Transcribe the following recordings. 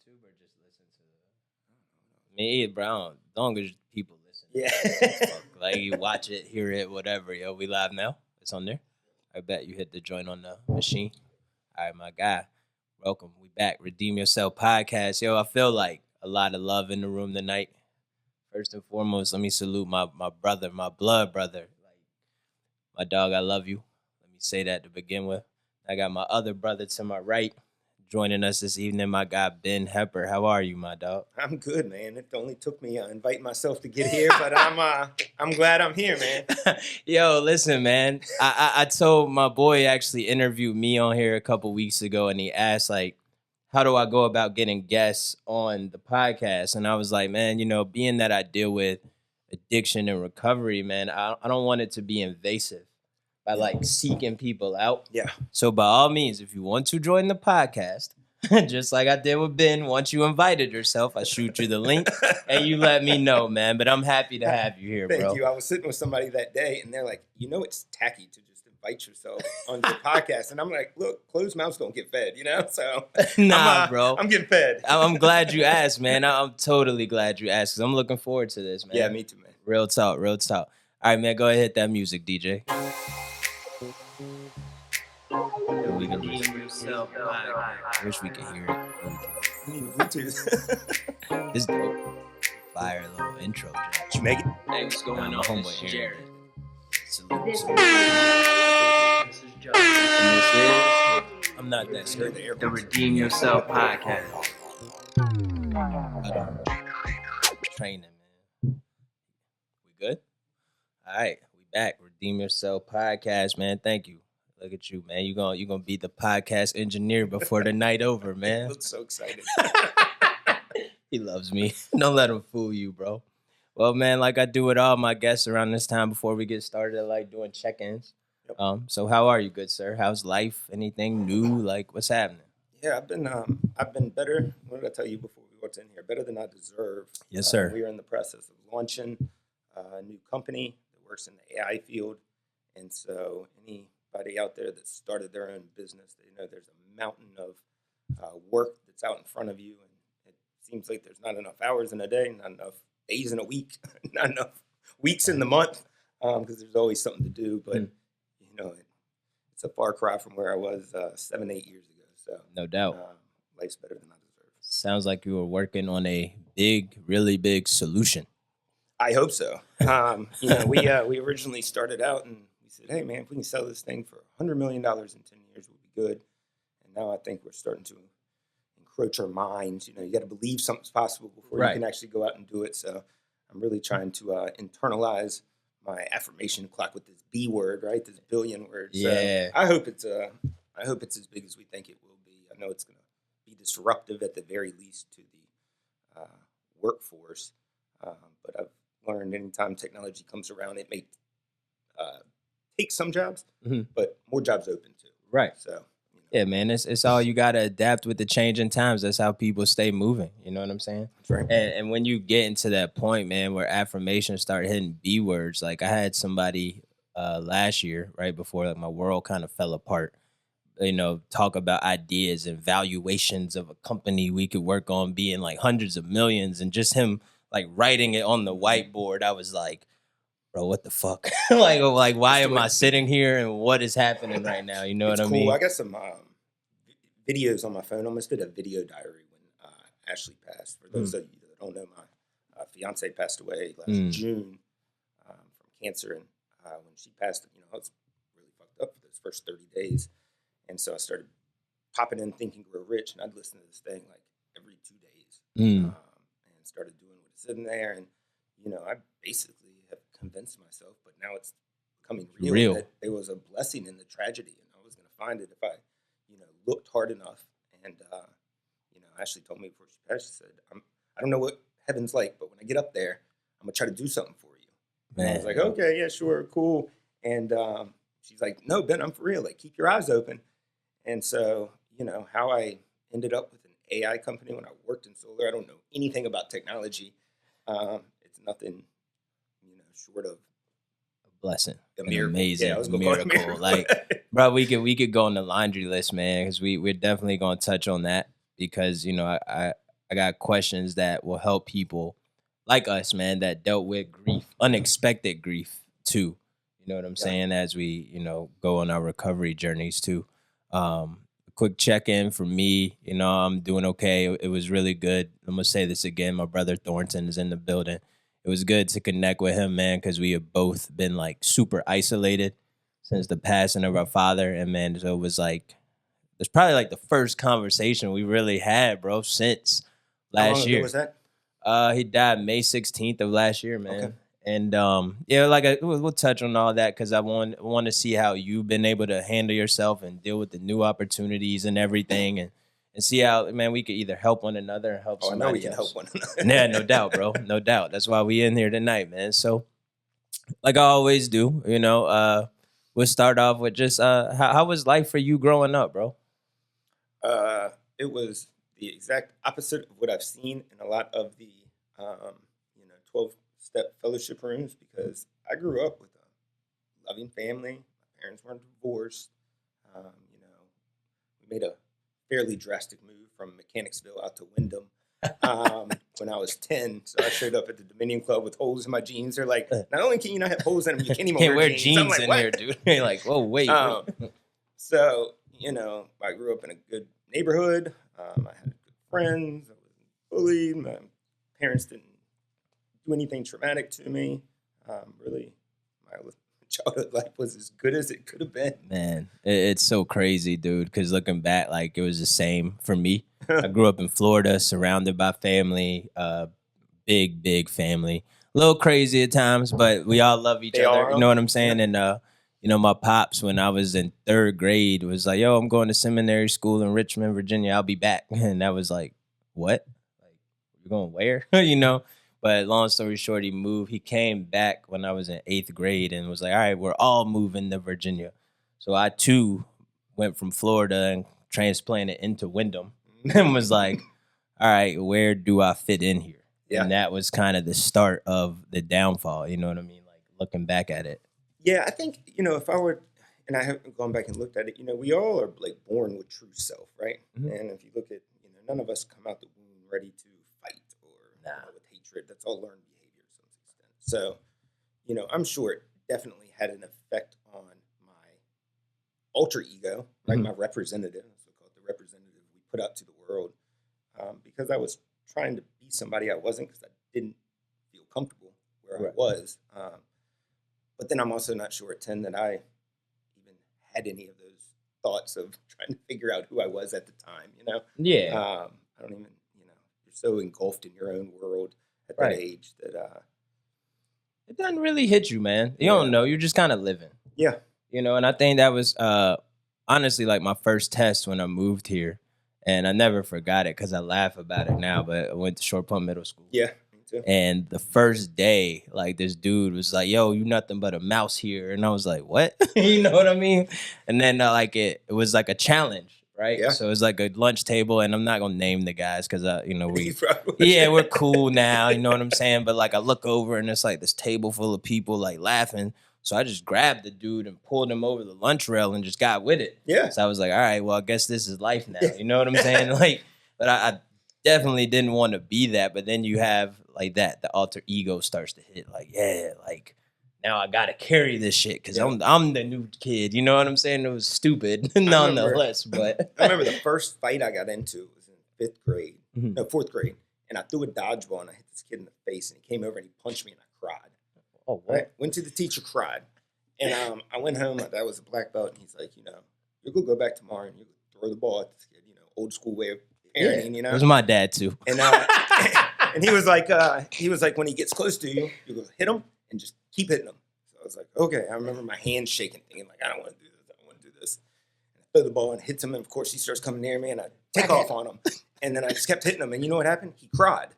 YouTube or just listen to me, bro? As long as people listen. Yeah. Like you watch it, hear it, whatever. Yo, we live now. It's on there. I bet you hit the joint on the machine. All right, my guy. Welcome. We back. Redeem Yourself podcast. Yo, I feel like a lot of love in the room tonight. First and foremost, let me salute my brother, my blood brother. Like my dog, I love you. Let me say that to begin with. I got my other brother to my right joining us this evening, my guy, Ben Hepper. How are you, my dog? I'm good, man. It only took me inviting myself to get here, but I'm glad I'm here, man. Yo, listen, man. I told my boy actually interviewed me on here a couple weeks ago, and he asked, like, how do I go about getting guests on the podcast? And I was like, man, you know, being that I deal with addiction and recovery, man, I don't want it to be invasive by like seeking people out. Yeah. So by all means, if you want to join the podcast, just like I did with Ben, once you invited yourself, I shoot you the link and you let me know, man. But I'm happy to have you here, bro. Thank you. I was sitting with somebody that day and they're like, you know, it's tacky to just invite yourself on your podcast. And I'm like, look, closed mouths don't get fed, you know? So nah, bro. I'm getting fed. I'm glad you asked, man. I'm totally glad you asked because I'm looking forward to this, man. Yeah, me too, man. Real talk, real talk. All right, man, go ahead, hit that music, DJ. We can I wish we could hear it. Bluetooth. This dope. Fire little intro. Did you make it? Hey, what's going on? Homeboy Jared. Salute. This is Joe. And this is I'm not that scared. the Redeem Yourself podcast. Training, man. We good? All right, we back. Redeem Yourself podcast, man. Thank you. Look at you, man. You gonna be the podcast engineer before the night over, man. I'm so excited. He loves me. Don't let him fool you, bro. Well, man, like I do with all my guests around this time before we get started, I like doing check-ins. Yep. So how are you, good sir? How's life? Anything new? Like, what's happening? Yeah, I've been better. What did I tell you before we walked in here? Better than I deserve. Yes, sir. We are in the process of launching a new company that works in the AI field. And so anybody out there that started their own business, they know there's a mountain of work that's out in front of you. And it seems like there's not enough hours in a day, not enough days in a week, not enough weeks in the month, because there's always something to do. But, you know, it's a far cry from where I was 7-8 years ago. So No doubt. Life's better than I deserve. Sounds like you were working on a really big solution. I hope so. You know, we originally started out and we said, hey, man, if we can sell this thing for $100 million in 10 years, we'll be good. And now I think we're starting to encroach our minds. You know, you got to believe something's possible before you can actually go out and do it. So I'm really trying to internalize my affirmation clock with this B word, right? This billion words. Yeah. So I hope it's as big as we think it will be. I know it's going to be disruptive at the very least to the workforce. But I've learned anytime technology comes around, it may take some jobs, but more jobs open too. Right. So, you know. Yeah, man, it's all you got to adapt with the changing times. That's how people stay moving. You know what I'm saying? That's right. And when you get into that point, man, where affirmations start hitting B words, like I had somebody last year, right before like my world kind of fell apart, you know, talk about ideas and valuations of a company we could work on being like hundreds of millions, and just him like writing it on the whiteboard. I was like, bro, what the fuck? like, why am I sitting here and what is happening right now? You know what I mean? I got some videos on my phone. I almost did a video diary when Ashley passed. For those of you that don't know, my fiance passed away last June from cancer. And when she passed, you know, I was really fucked up for those first 30 days. And so I started popping in Thinking Grow Rich, and I'd listen to this thing like every 2 days and started doing what it said in there. And, you know, I basically have convinced myself, but now it's becoming real. That there was a blessing in the tragedy, and I was going to find it if I, you know, looked hard enough. And, you know, Ashley told me before she passed, she said, I don't know what heaven's like, but when I get up there, I'm going to try to do something for you. Man. And I was like, okay, yeah, sure, cool. And she's like, no, Ben, I'm for real. Like, keep your eyes open. And so, you know, how I ended up with an AI company when I worked in solar, I don't know anything about technology. It's nothing, you know, short of a blessing, a an amazing miracle. Miracle. Like, bro, we could go on the laundry list, man, because we're definitely gonna touch on that because, you know, I got questions that will help people like us, man, that dealt with grief, unexpected grief too. You know what I'm saying? As we, go on our recovery journeys too. A quick check-in for me, I'm doing okay. It was really good. I'm gonna say this again. My brother Thornton is in the building. It was good to connect with him, man, because we have both been like super isolated since the passing of our father. And man, so it was like, it's probably like the first conversation we really had, bro, since How last long year. ago was that? He died May 16th of last year, man. Okay. And we'll touch on all that because I want to see how you've been able to handle yourself and deal with the new opportunities and everything, and see how, man, we could either help one another or help somebody I know we can else. help one another. Yeah, no doubt, bro. No doubt. That's why we in here tonight, man. So, like I always do, we'll start off with just how was life for you growing up, bro? It was the exact opposite of what I've seen in a lot of the 12-step fellowship rooms, because I grew up with a loving family. My parents weren't divorced. We made a fairly drastic move from Mechanicsville out to Wyndham when I was 10. So I showed up at the Dominion Club with holes in my jeans. They're like, not only can you not have holes in them, you can't even wear jeans. I'm like, in what? here, dude. You're like, whoa, wait. So, I grew up in a good neighborhood. I had good friends. I wasn't bullied. My parents didn't do anything traumatic to me. Really, my childhood life was as good as it could have been. Man, it's so crazy, dude, because looking back, like, it was the same for me. I grew up in Florida, surrounded by family, big family. A little crazy at times, but we all love each other. You know what I'm saying? Yeah. And, my pops, when I was in 3rd grade, was like, yo, I'm going to seminary school in Richmond, Virginia. I'll be back. And that was like, what? Like, you're going where? But long story short, he moved. He came back when I was in 8th grade and was like, all right, we're all moving to Virginia. So I, too, went from Florida and transplanted into Wyndham and was like, all right, where do I fit in here? Yeah. And that was kind of the start of the downfall. You know what I mean? Like, looking back at it. Yeah, I think, if I were, and I haven't gone back and looked at it, we all are like born with true self, right? Mhm. And if you look at, none of us come out the womb ready to fight or with hatred. That's all learned behavior to some extent. So, I'm sure it definitely had an effect on my alter ego, right? Mhm. My representative, that's what we call it, the representative we put out to the world, because I was trying to be somebody I wasn't, because I didn't feel comfortable where I was. But then I'm also not sure at 10 that I even had any of those thoughts of trying to figure out who I was at the time, Yeah. I don't even, you're so engulfed in your own world at that age that it doesn't really hit you, man. You don't know. You're just kind of living. Yeah. And I think that was honestly like my first test when I moved here. And I never forgot it because I laugh about it now, but I went to Short Pump Middle School. Yeah, me too. And the first day, like, this dude was like, yo, you nothing but a mouse here. And I was like, what? You know what I mean? And then it was like a challenge, right? Yeah. So it was like a lunch table, and I'm not going to name the guys because, we we're cool now. You know what I'm saying? But like, I look over and it's like this table full of people like laughing. So I just grabbed the dude and pulled him over the lunch rail and just got with it. Yeah. So I was like, all right, well, I guess this is life now. You know what I'm saying? Like, but I definitely didn't want to be that. But then you have like that, the alter ego starts to hit. Like, yeah, like now I got to carry this shit because I'm the new kid. You know what I'm saying? It was stupid nonetheless. But I remember the first fight I got into was in 5th grade. Mhm. No, 4th grade. And I threw a dodgeball and I hit this kid in the face and he came over and he punched me and I cried. Oh, what? Right? Went to the teacher, cried. And I went home. My dad was a black belt and he's like, you're going to go back tomorrow and you're going to throw the ball at this kid, old school way of parenting, It was my dad too. And and he was like, when he gets close to you, you go hit him and just keep hitting him. So I was like, okay. I remember my hand shaking, thinking like, I don't want to do this. I don't want to do this. And I throw the ball and hits him. And of course he starts coming near me and I take off on him. And then I just kept hitting him. And you know what happened? He cried.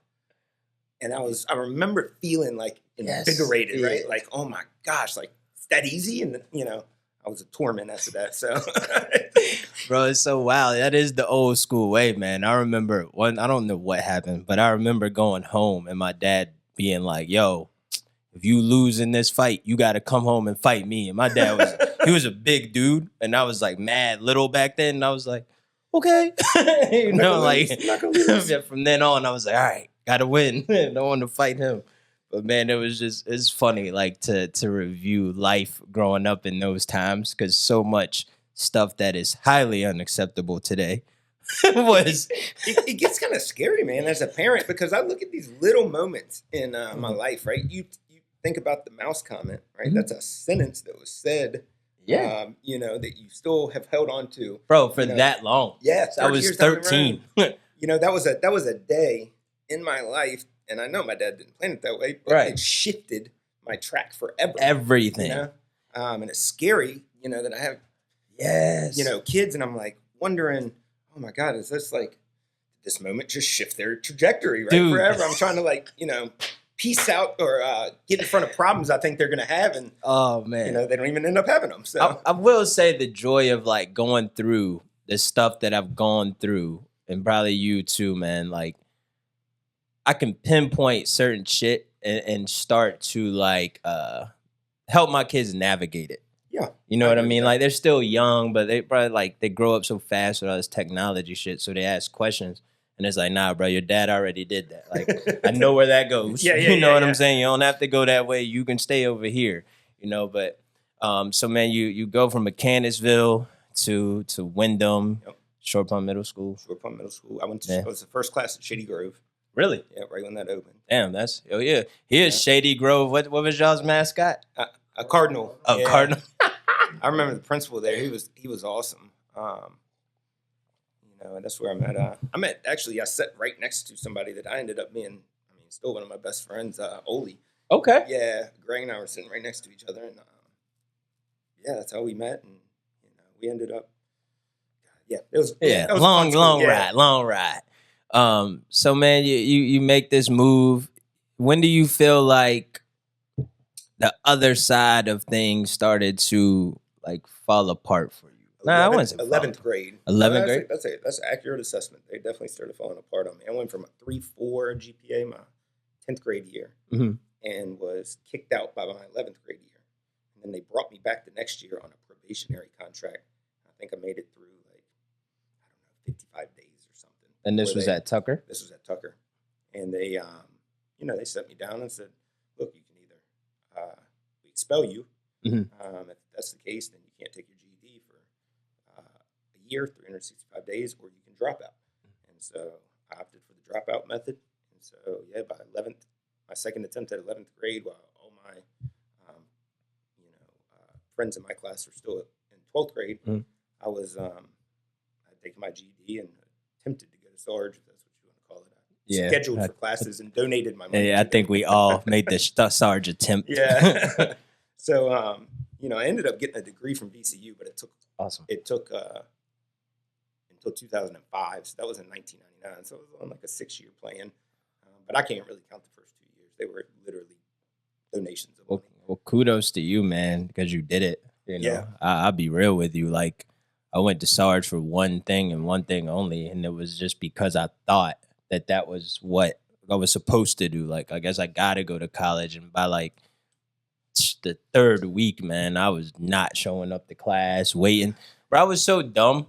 And I remember feeling like invigorated, right? Like, oh my gosh, like it's that easy. And I was a torment after that. So, bro, it's so wild. That is the old school way, man. I remember I don't know what happened, but I remember going home and my dad being like, yo, if you lose in this fight, you got to come home and fight me. And my dad he was a big dude. And I was like mad little back then. And I was like, okay. You know, like I'm not gonna lose. yeah, from then on, I was like, all right, gotta win. Don't want to fight him. But man, it's funny, like to review life growing up in those times, because so much stuff that is highly unacceptable today was. It gets kind of scary, man, as a parent, because I look at these little moments in my life, right? You think about the mouse comment, right? Mhm. That's a sentence that was said, Yeah. you know, that you still have held on to. Bro, for you know, that long. Yeah, I 30 was years down the 13. road. You know, that was a day in my life, and I know my dad didn't plan it that way, but Right. it shifted my track forever. Everything. You know, and it's scary, you know, that I have, Yes. you know, kids, and I'm like wondering, oh my God, is this like this moment just shift their trajectory, right? Dude. Forever. I'm trying to, like, you know, piece out or get in front of problems I think they're gonna have, and Oh man. you know, they don't even end up having them. So I will say the joy of like going through the stuff that I've gone through, and probably you too, man. Like I can pinpoint certain shit and start to like help my kids navigate it. yeah, You know what I agree with mean? that. Like they're still young, but they probably like they grow up so fast with all this technology shit, so they ask questions. And it's like, nah, bro, your dad already did that. Like, I know where that goes. Yeah, You know yeah, what yeah. I'm saying? You don't have to go that way. You can stay over here. You know, but so man, you go from Mechanicsville to Wyndham, Yep. Short Pond Middle School. Short Pond Middle School. I Yeah. was the first class at Shady Grove. Really? Yeah, right when that opened. Damn, that's yeah. Here's Yeah. Shady Grove. What was y'all's mascot? A Cardinal. Oh, Yeah. Cardinal. I remember the principal there. He was awesome. You know, and that's where I'm at. Actually, I sat right next to somebody that I ended up being, still one of my best friends, Oli. Okay. Yeah, Greg and I were sitting right next to each other, and yeah, that's how we met, and you know, we ended up. Yeah, it was Yeah, it was a fun school. long ride. So man, you make this move. When do you feel like the other side of things started to like fall apart for you? Nah, I wouldn't say 11th grade. 11th grade? That's an accurate assessment. They definitely started falling apart on me. I went from a 3.4 GPA my 10th grade year, Mhm. and was kicked out by my 11th grade year. And then they brought me back the next year on a probationary contract. I think I made it through, like, I don't know, 55 days or something. And this before was at Tucker? This was at Tucker. And they, you know, they set me down and said, look, you can either we expel you. Mhm. If that's the case, then you can't take your GED for a year, 365 days, or you can drop out. And so I opted for the dropout method. And so, yeah, by my second attempt at 11th grade, while all my, you know, friends in my class were still in 12th grade, Mhm. I was, I'd taken my GED and attempted to go to Sarge, if that's what you want to call it. Yeah. Scheduled for classes and donated my money. Yeah, I to think them. we all made the Sarge attempt. Yeah. So, you know, I ended up getting a degree from VCU, but it took Awesome. until 2005. So that was in 1999. So it was on like a 6-year plan. But I can't really count the first 2 years. They were literally donations of money. Well, kudos to you, man, because you did it. You know, Yeah. I'll be real with you. Like, I went to Sarge for one thing and one thing only, and it was just because I thought that was what I was supposed to do. Like, I guess I got to go to college, and by like the third week, man, I was not showing up to class, waiting. Bro, I was so dumb.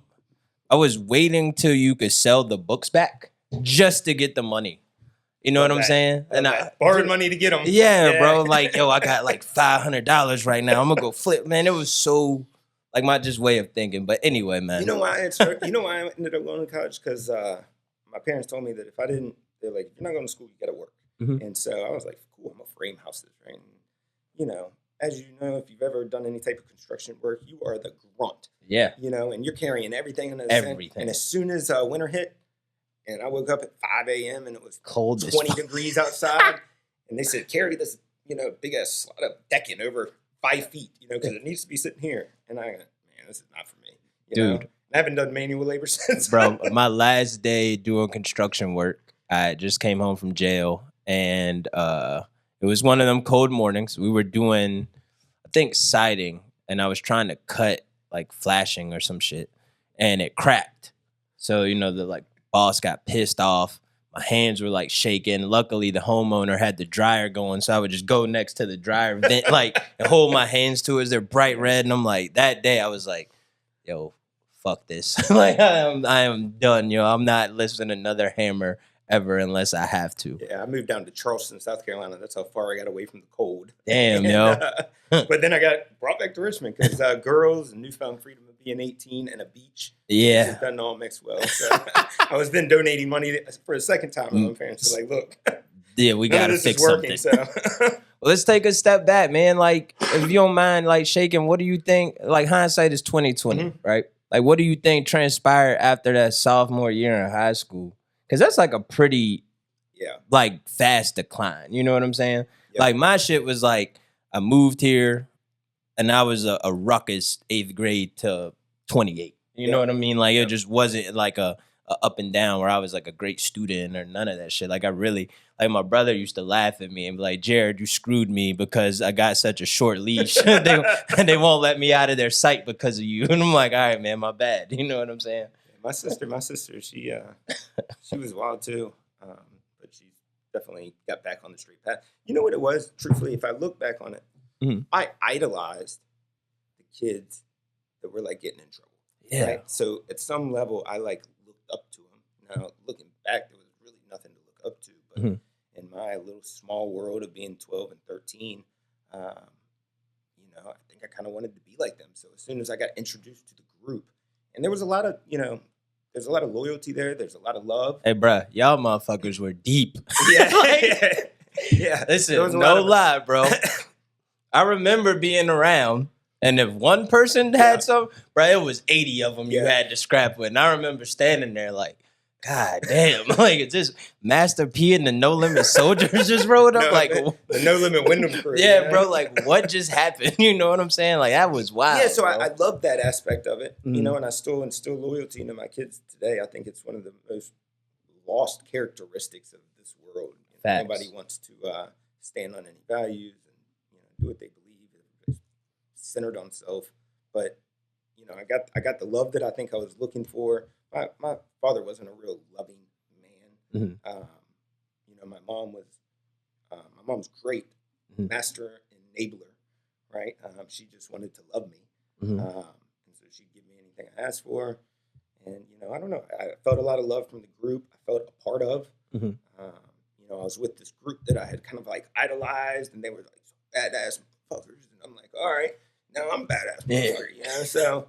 I was waiting till you could sell the books back just to get the money. You know what I'm saying? And I borrowed money to get them. Yeah, bro. Like, yo, I got like $500 right now. I'm gonna go flip, man. It was so like my just way of thinking. But anyway, man. You know why I ended up going to college? Because my parents told me that if I didn't, they're like, you're not going to school, you got to work. Mhm. And so I was like, cool, I'm gonna frame houses, right? And, you know, as you know, if you've ever done any type of construction work, you are the grunt. Yeah. You know, and you're carrying everything in the Everything. And as soon as winter hit, and I woke up at 5 a.m. and it was Cold as 20 fuck. degrees outside, and they said, carry this, you know, big ass slot of decking over 5 feet, you know, because it needs to be sitting here. And I went, man, this is not for me. You know? Dude. I haven't done manual labor since. Bro, my last day doing construction work, I just came home from jail, and it was one of them cold mornings. We were doing, I think, siding, and I was trying to cut like flashing or some shit, and it cracked. So, you know, the like boss got pissed off. My hands were like shaking. Luckily, the homeowner had the dryer going, so I would just go next to the dryer vent, like, and hold my hands to it. They're bright red, and I'm like, that day I was like, yo, fuck this. Like I am done. I'm not listening to another Hammer ever unless I have to. Yeah, I moved down to Charleston, South Carolina. That's how far I got away from the cold. Damn, and, but then I got brought back to Richmond because girls and newfound freedom of being 18 and a beach. Yeah. It doesn't all mix well. So I was then donating money for a second time. And my parents were like, look, yeah, we got to fix something. So. Well, let's take a step back, man. Like, if you don't mind, like, shaking, what do you think? Like, hindsight is 2020, right? Like, what do you think transpired after that sophomore year in high school? Because that's like a pretty, like, fast decline. You know what I'm saying? Yep. Like, my shit was like, I moved here, and I was a ruckus 8th grade to 28. You know what I mean? Like, it just wasn't like a up and down where I was like a great student or none of that shit. Like, I really, like, my brother used to laugh at me and be like, Jared, you screwed me because I got such a short leash. they won't let me out of their sight because of you. And I'm like, all right, man, my bad. You know what I'm saying? My sister, she was wild too. But she definitely got back on the straight path. You know what it was? Truthfully, if I look back on it, I idolized the kids that were like getting in trouble. Yeah. Right? So at some level, I like looked up to them. Now looking back, there was really nothing to look up to. But in my little small world of being 12 and 13, I think I kind of wanted to be like them. So as soon as I got introduced to the group, and there was a lot of, there's a lot of loyalty there. There's a lot of love. Hey, bruh, y'all motherfuckers were deep. Yeah. Listen, no lie, bro. I remember being around, and if one person had some, bro, it was 80 of them you had to scrap with. And I remember standing there like, God damn, like it's just Master P and the No Limit Soldiers just rode up the No Limit Wyndham crew. Yeah, bro, like what just happened? You know what I'm saying? Like that was wild. Yeah, so I love that aspect of it, and I still instill loyalty into my kids today. I think it's one of the most lost characteristics of this world. Nobody wants to stand on any values and do what they believe. It's centered on self, but I got the love that I think I was looking for. My father wasn't a real loving man. My mom's great, master enabler, right? She just wanted to love me, and so she'd give me anything I asked for. And I don't know, I felt a lot of love from the group. I felt a part of. I was with this group that I had kind of like idolized, and they were like badass motherfuckers, and I'm like, all right, now I'm a badass motherfucker, So.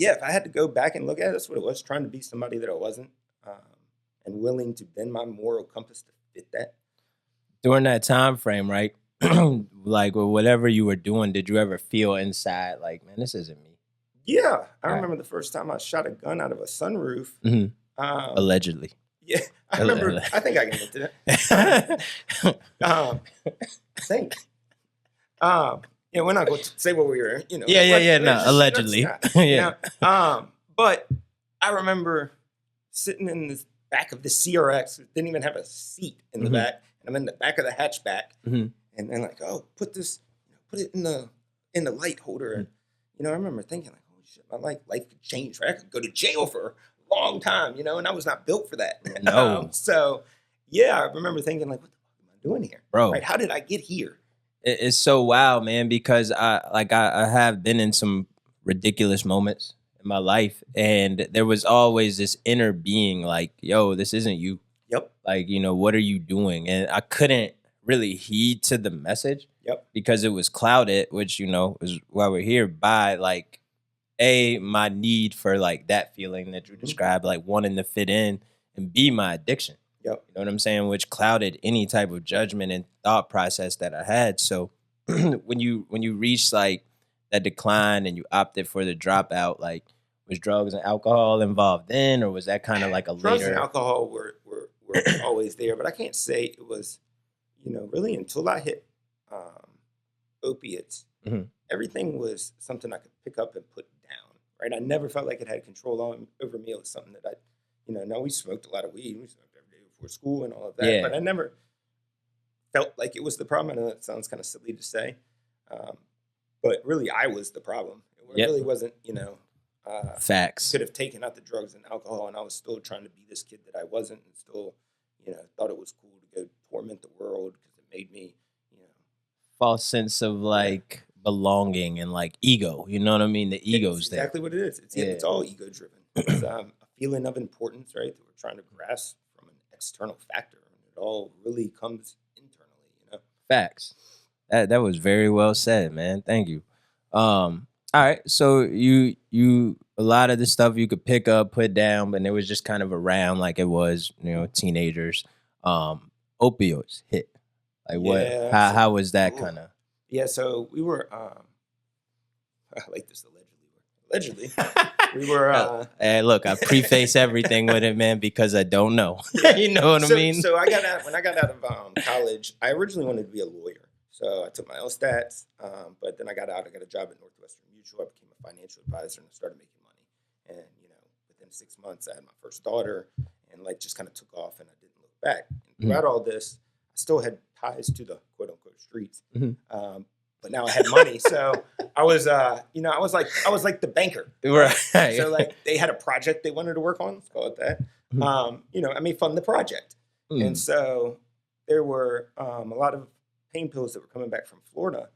If I had to go back and look at it, that's what it was, trying to be somebody that I wasn't, and willing to bend my moral compass to fit that. During that time frame, right? Like, or whatever you were doing, did you ever feel inside like, man, this isn't me? Yeah. I remember the first time I shot a gun out of a sunroof. Allegedly. Yeah. I remember, I think I can get to that. I think. We're not going to say what we were, No, allegedly. But I remember sitting in the back of the CRX, it didn't even have a seat in the back, and I'm in the back of the hatchback, and then like, oh, put it in the light holder, and I remember thinking like, oh shit, my life could change, right? I could go to jail for a long time, and I was not built for that. No. So I remember thinking like, what the fuck am I doing here, bro? Right? How did I get here? It's so wild, man, because I have been in some ridiculous moments in my life, and there was always this inner being like, yo, this isn't you. Yep. Like, what are you doing? And I couldn't really heed to the message. Yep. Because it was clouded, which, is why we're here, by like, my need for like that feeling that you described, like wanting to fit in, and B, my addiction. Yep. You know what I'm saying? Which clouded any type of judgment and thought process that I had. So when you reach like that decline and you opted for the dropout, like was drugs and alcohol involved then, or was that kind of like a drugs later? And alcohol were always there, but I can't say it was, really until I hit opiates. Everything was something I could pick up and put down. Right? I never felt like it had control over me. It was something that now we smoked a lot of weed. We smoked every day before school and all of that, but I never felt like it was the problem. I know that sounds kind of silly to say, but really I was the problem. It really wasn't, facts. Could have taken out the drugs and alcohol, and I was still trying to be this kid that I wasn't, and still, thought it was cool to go torment the world because it made me, false sense of like belonging and like ego. You know what I mean? The ego's It's exactly what it is. It's all ego driven. It's a feeling of importance, right? That we're trying to grasp from an external factor, and it all really comes internally. Facts. That was very well said, man. Thank you. All right. So you a lot of the stuff you could pick up, put down, but it was just kind of around like it was, teenagers. Opioids hit. Like what? Yeah. How was that kind of? Yeah. So we were. I like this allegedly. We were. Hey, look, I preface everything with it, man, because I don't know. You know what I mean? So when I got out of college, I originally wanted to be a lawyer. So I took my LSATs, but then I got out. I got a job at Northwestern Mutual. I became a financial advisor and I started making money. And within 6 months, I had my first daughter, and life just kind of took off, and I didn't look back. And throughout all this, I still had ties to the quote unquote streets. But now I had money, so I was, I was like the banker, right? So like they had a project they wanted to work on, let's call it that. I made fund the project, and so there were a lot of pain pills that were coming back from Florida,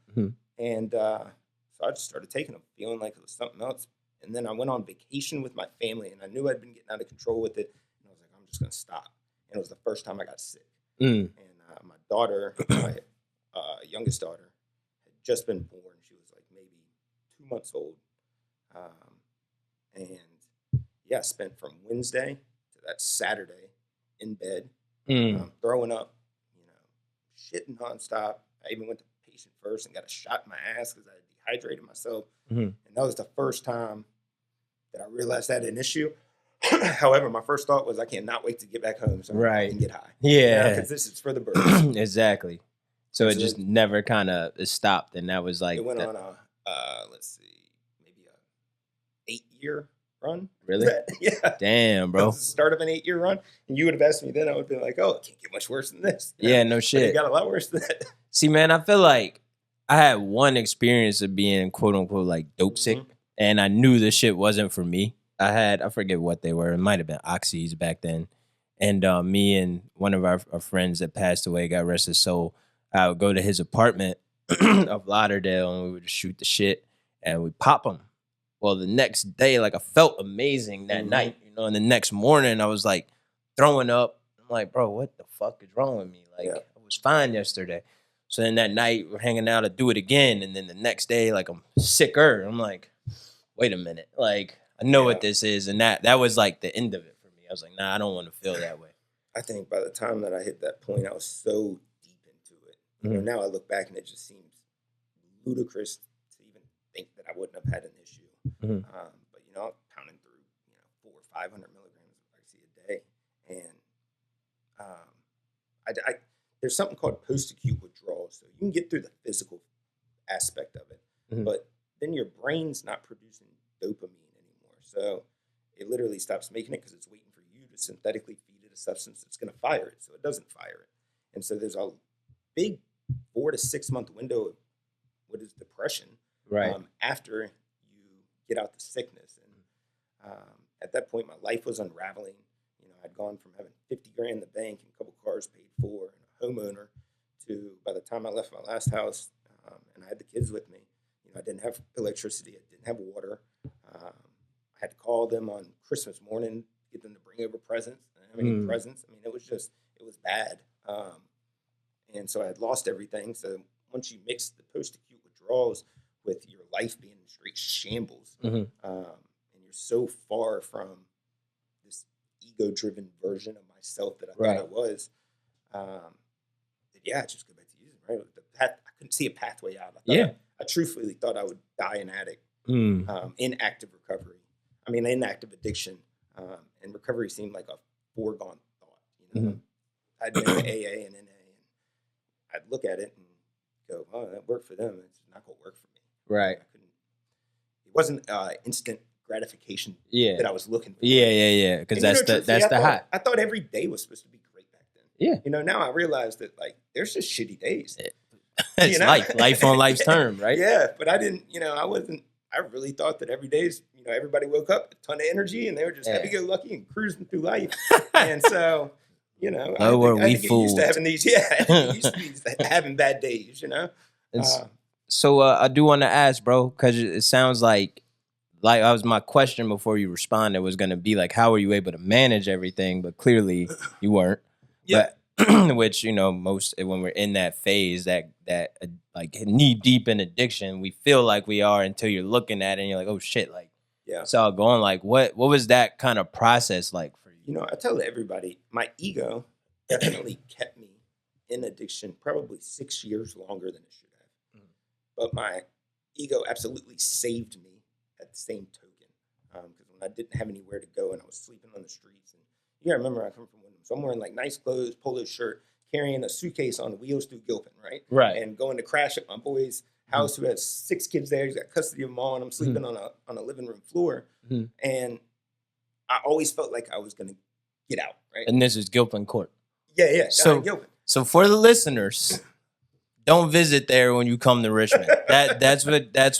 and so I just started taking them, feeling like it was something else. And then I went on vacation with my family, and I knew I'd been getting out of control with it, and I was like, I'm just gonna stop. And it was the first time I got sick, and my daughter, my youngest daughter, just been born. She was like maybe 2 months old. And I spent from Wednesday to that Saturday in bed, throwing up, shitting nonstop. I even went to patient first and got a shot in my ass because I had dehydrated myself. And that was the first time that I realized I had an issue. However, my first thought was I cannot wait to get back home so I can get high. Yeah. Because this is for the birds. Exactly. So it just never kind of stopped, and that was like it went on maybe a 8-year run. Really? Yeah. Damn, bro. That was the start of an 8-year run, and you would have asked me then, I would have been like, "Oh, it can't get much worse than this." Yeah, no shit. But it got a lot worse than that. See, man, I feel like I had one experience of being quote unquote like dope sick, and I knew this shit wasn't for me. I forget what they were. It might have been oxys back then, and me and one of our friends that passed away, God rest his soul. I would go to his apartment of Lauderdale, and we would just shoot the shit, and we pop them. Well, the next day, like I felt amazing that night, and the next morning I was like throwing up. I'm like, bro, what the fuck is wrong with me? Like I was fine yesterday. So then that night we're hanging out to do it again, and then the next day, like I'm sicker. I'm like, wait a minute, like I know what this is, and that was like the end of it for me. I was like, nah, I don't want to feel that way. I think by the time that I hit that point, I was so now I look back and it just seems ludicrous to even think that I wouldn't have had an issue. But I'm pounding through 400 or 500 milligrams of oxy a day, and there's something called post-acute withdrawal. So you can get through the physical aspect of it, but then your brain's not producing dopamine anymore. So it literally stops making it because it's waiting for you to synthetically feed it a substance that's going to fire it. So it doesn't fire it, and so there's a big 4 to 6 month window of what is depression, after you get out the sickness. And at that point, my life was unraveling. I'd gone from having 50 grand in the bank and a couple cars paid for and a homeowner to, by the time I left my last house, and I had the kids with me, I didn't have electricity, I didn't have water. I had to call them on Christmas morning, get them to bring over presents. I didn't have any presents. I mean, it was bad. And so I had lost everything. So once you mix the post-acute withdrawals with your life being in straight shambles, and you're so far from this ego-driven version of myself that I thought I was, I just go back to using, right? I couldn't see a pathway out. I truthfully thought I would die an addict in active recovery. I mean, in active addiction. And recovery seemed like a foregone thought. I'd been to AA and NA. I'd look at it and go, "Oh, that worked for them. It's not going to work for me." Right. It wasn't instant gratification that I was looking for. Yeah. Because that's the high. I thought every day was supposed to be great back then. Yeah. Now I realize that there's just shitty days. It's life on life's term, right? Yeah, but I didn't. I really thought that every day's. Everybody woke up with a ton of energy and they were just happy-go-lucky and cruising through life. And so. I think we get used fooled. to having these. Yeah, used to be having bad days. So I do want to ask, bro, because it sounds like that was my question before you responded was going to be like, how were you able to manage everything? But clearly you weren't. Yeah. But which, most when we're in that phase, that like knee deep in addiction, we feel like we are until you're looking at it and you're like, oh shit, like Yeah. it's all going. Like what was that kind of process like for you? I tell everybody, my ego definitely kept me in addiction probably 6 years longer than it should have. But my ego absolutely saved me at the same token. Because when I didn't have anywhere to go and I was sleeping on the streets, and you gotta remember I come from Wyndham, so I'm wearing like nice clothes, polo shirt, carrying a suitcase on wheels through Gilpin, right? Right. And going to crash at my boy's house who has 6 kids there. He's got custody of them all, and I'm sleeping on a living room floor. And I always felt like I was gonna get out, right? And this is Gilpin Court. Yeah. So, Gilpin. So for the listeners, don't visit there when you come to Richmond. That's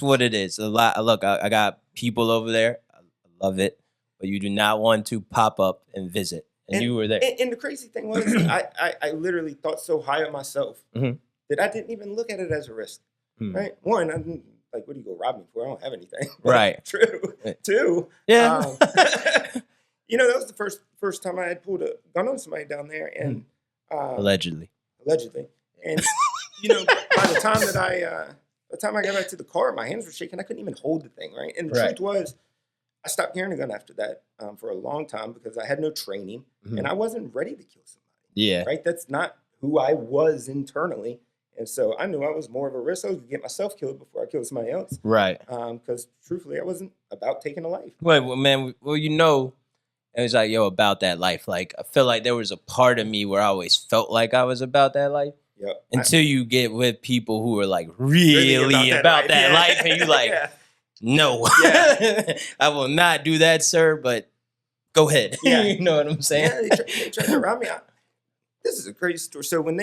what it is. A lot. Look, I got people over there. I love it, but you do not want to pop up and visit. And you were there. And the crazy thing was, I literally thought so high of myself that I didn't even look at it as a risk. Right? One, I didn't, like, what do you go rob me for? I don't have anything. Right. True. Two. Yeah. That was the first time I had pulled a gun on somebody down there, and allegedly. And by the time I got back to the car, my hands were shaking. I couldn't even hold the thing, right? And the truth was, I stopped carrying a gun after that for a long time because I had no training and I wasn't ready to kill somebody. Yeah. Right? That's not who I was internally. And so I knew I was more of a risk. I was going to get myself killed before I killed somebody else. Right. Because truthfully, I wasn't about taking a life. Well, man, it was like, about that life. Like, I feel like there was a part of me where I always felt like I was about that life. Yep. Until you get with people who are like really about that life. And you like, no, I will not do that, sir, but go ahead. Yeah. You know what I'm saying? Yeah, they tried to rob me. This is a crazy story. So when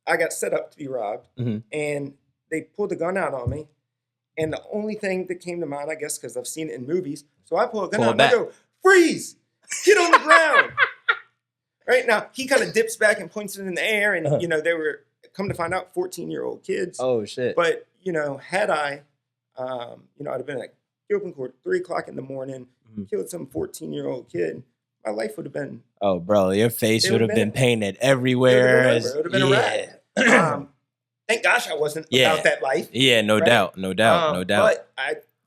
I got set up to be robbed, and they pulled the gun out on me, and the only thing that came to mind, I guess, because I've seen it in movies, so I pull a gun out and I go, freeze, get on the ground. Right now, he kind of dips back and points it in the air, and they were, come to find out, 14-year-old kids. Oh shit! But had I, I'd have been at Gilpin Court 3:00 in the morning, killed some 14-year-old kid. My life would have been. Oh, bro, your face would have been painted everywhere. It would have been a wrap. Thank gosh I wasn't about that life. Yeah, no doubt. But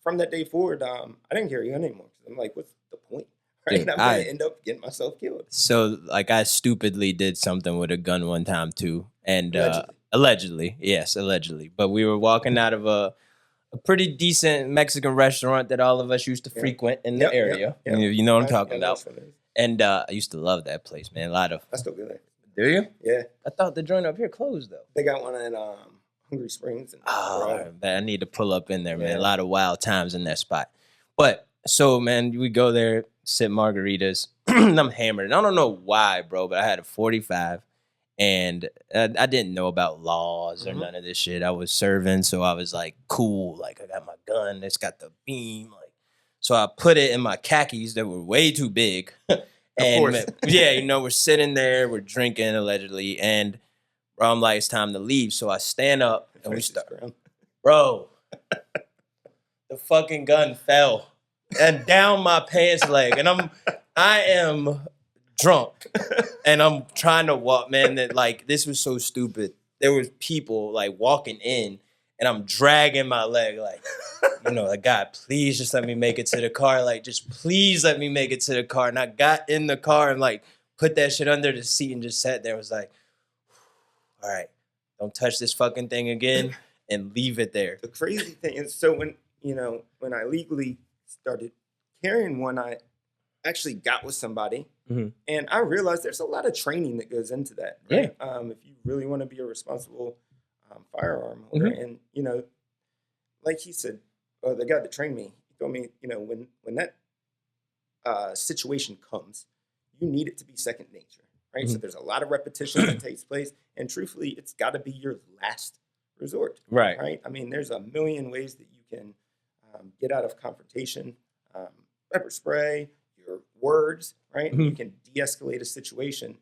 from that day forward, I didn't carry a gun anymore. I'm like, what's the point? Right? Dude, I'm going to end up getting myself killed. So, like, I stupidly did something with a gun one time, too. And allegedly. But we were walking out of a pretty decent Mexican restaurant that all of us used to frequent in the area. Yep. You know what I'm talking about. And I used to love that place, man. I still go there. Do you? Yeah. I thought the joint up here closed, though. They got one in Hungry Springs. I need to pull up in there, man. A lot of wild times in that spot. But, so, man, we go there, sip margaritas. I'm hammered. And I don't know why, bro, but I had a 45. And I didn't know about laws or none of this shit. I was serving, so I was like, cool. Like, I got my gun. It's got the beam. Like, so I put it in my khakis that were way too big. And of course. We're sitting there, we're drinking allegedly, and bro, I'm like, it's time to leave. So I stand up and we start. Bro, the fucking gun fell and down my pants leg, and I am drunk, and I'm trying to walk, man. That like this was so stupid. There was people like walking in, and I'm dragging my leg, like, like, God, please just let me make it to the car. Like, just please let me make it to the car. And I got in the car and like put that shit under the seat and just sat there. I was like, all right, don't touch this fucking thing again and leave it there. The crazy thing is, so when I legally started carrying one, I actually got with somebody, and I realized there's a lot of training that goes into that. Right? Yeah. If you really want to be a responsible firearm holder, and like he said, the guy that trained me, he told me, when that situation comes, you need it to be second nature, right? So there's a lot of repetition that takes place, and truthfully, it's got to be your last resort, right? I mean, there's a million ways that you can get out of confrontation, pepper spray, your words, right? You can de-escalate a situation.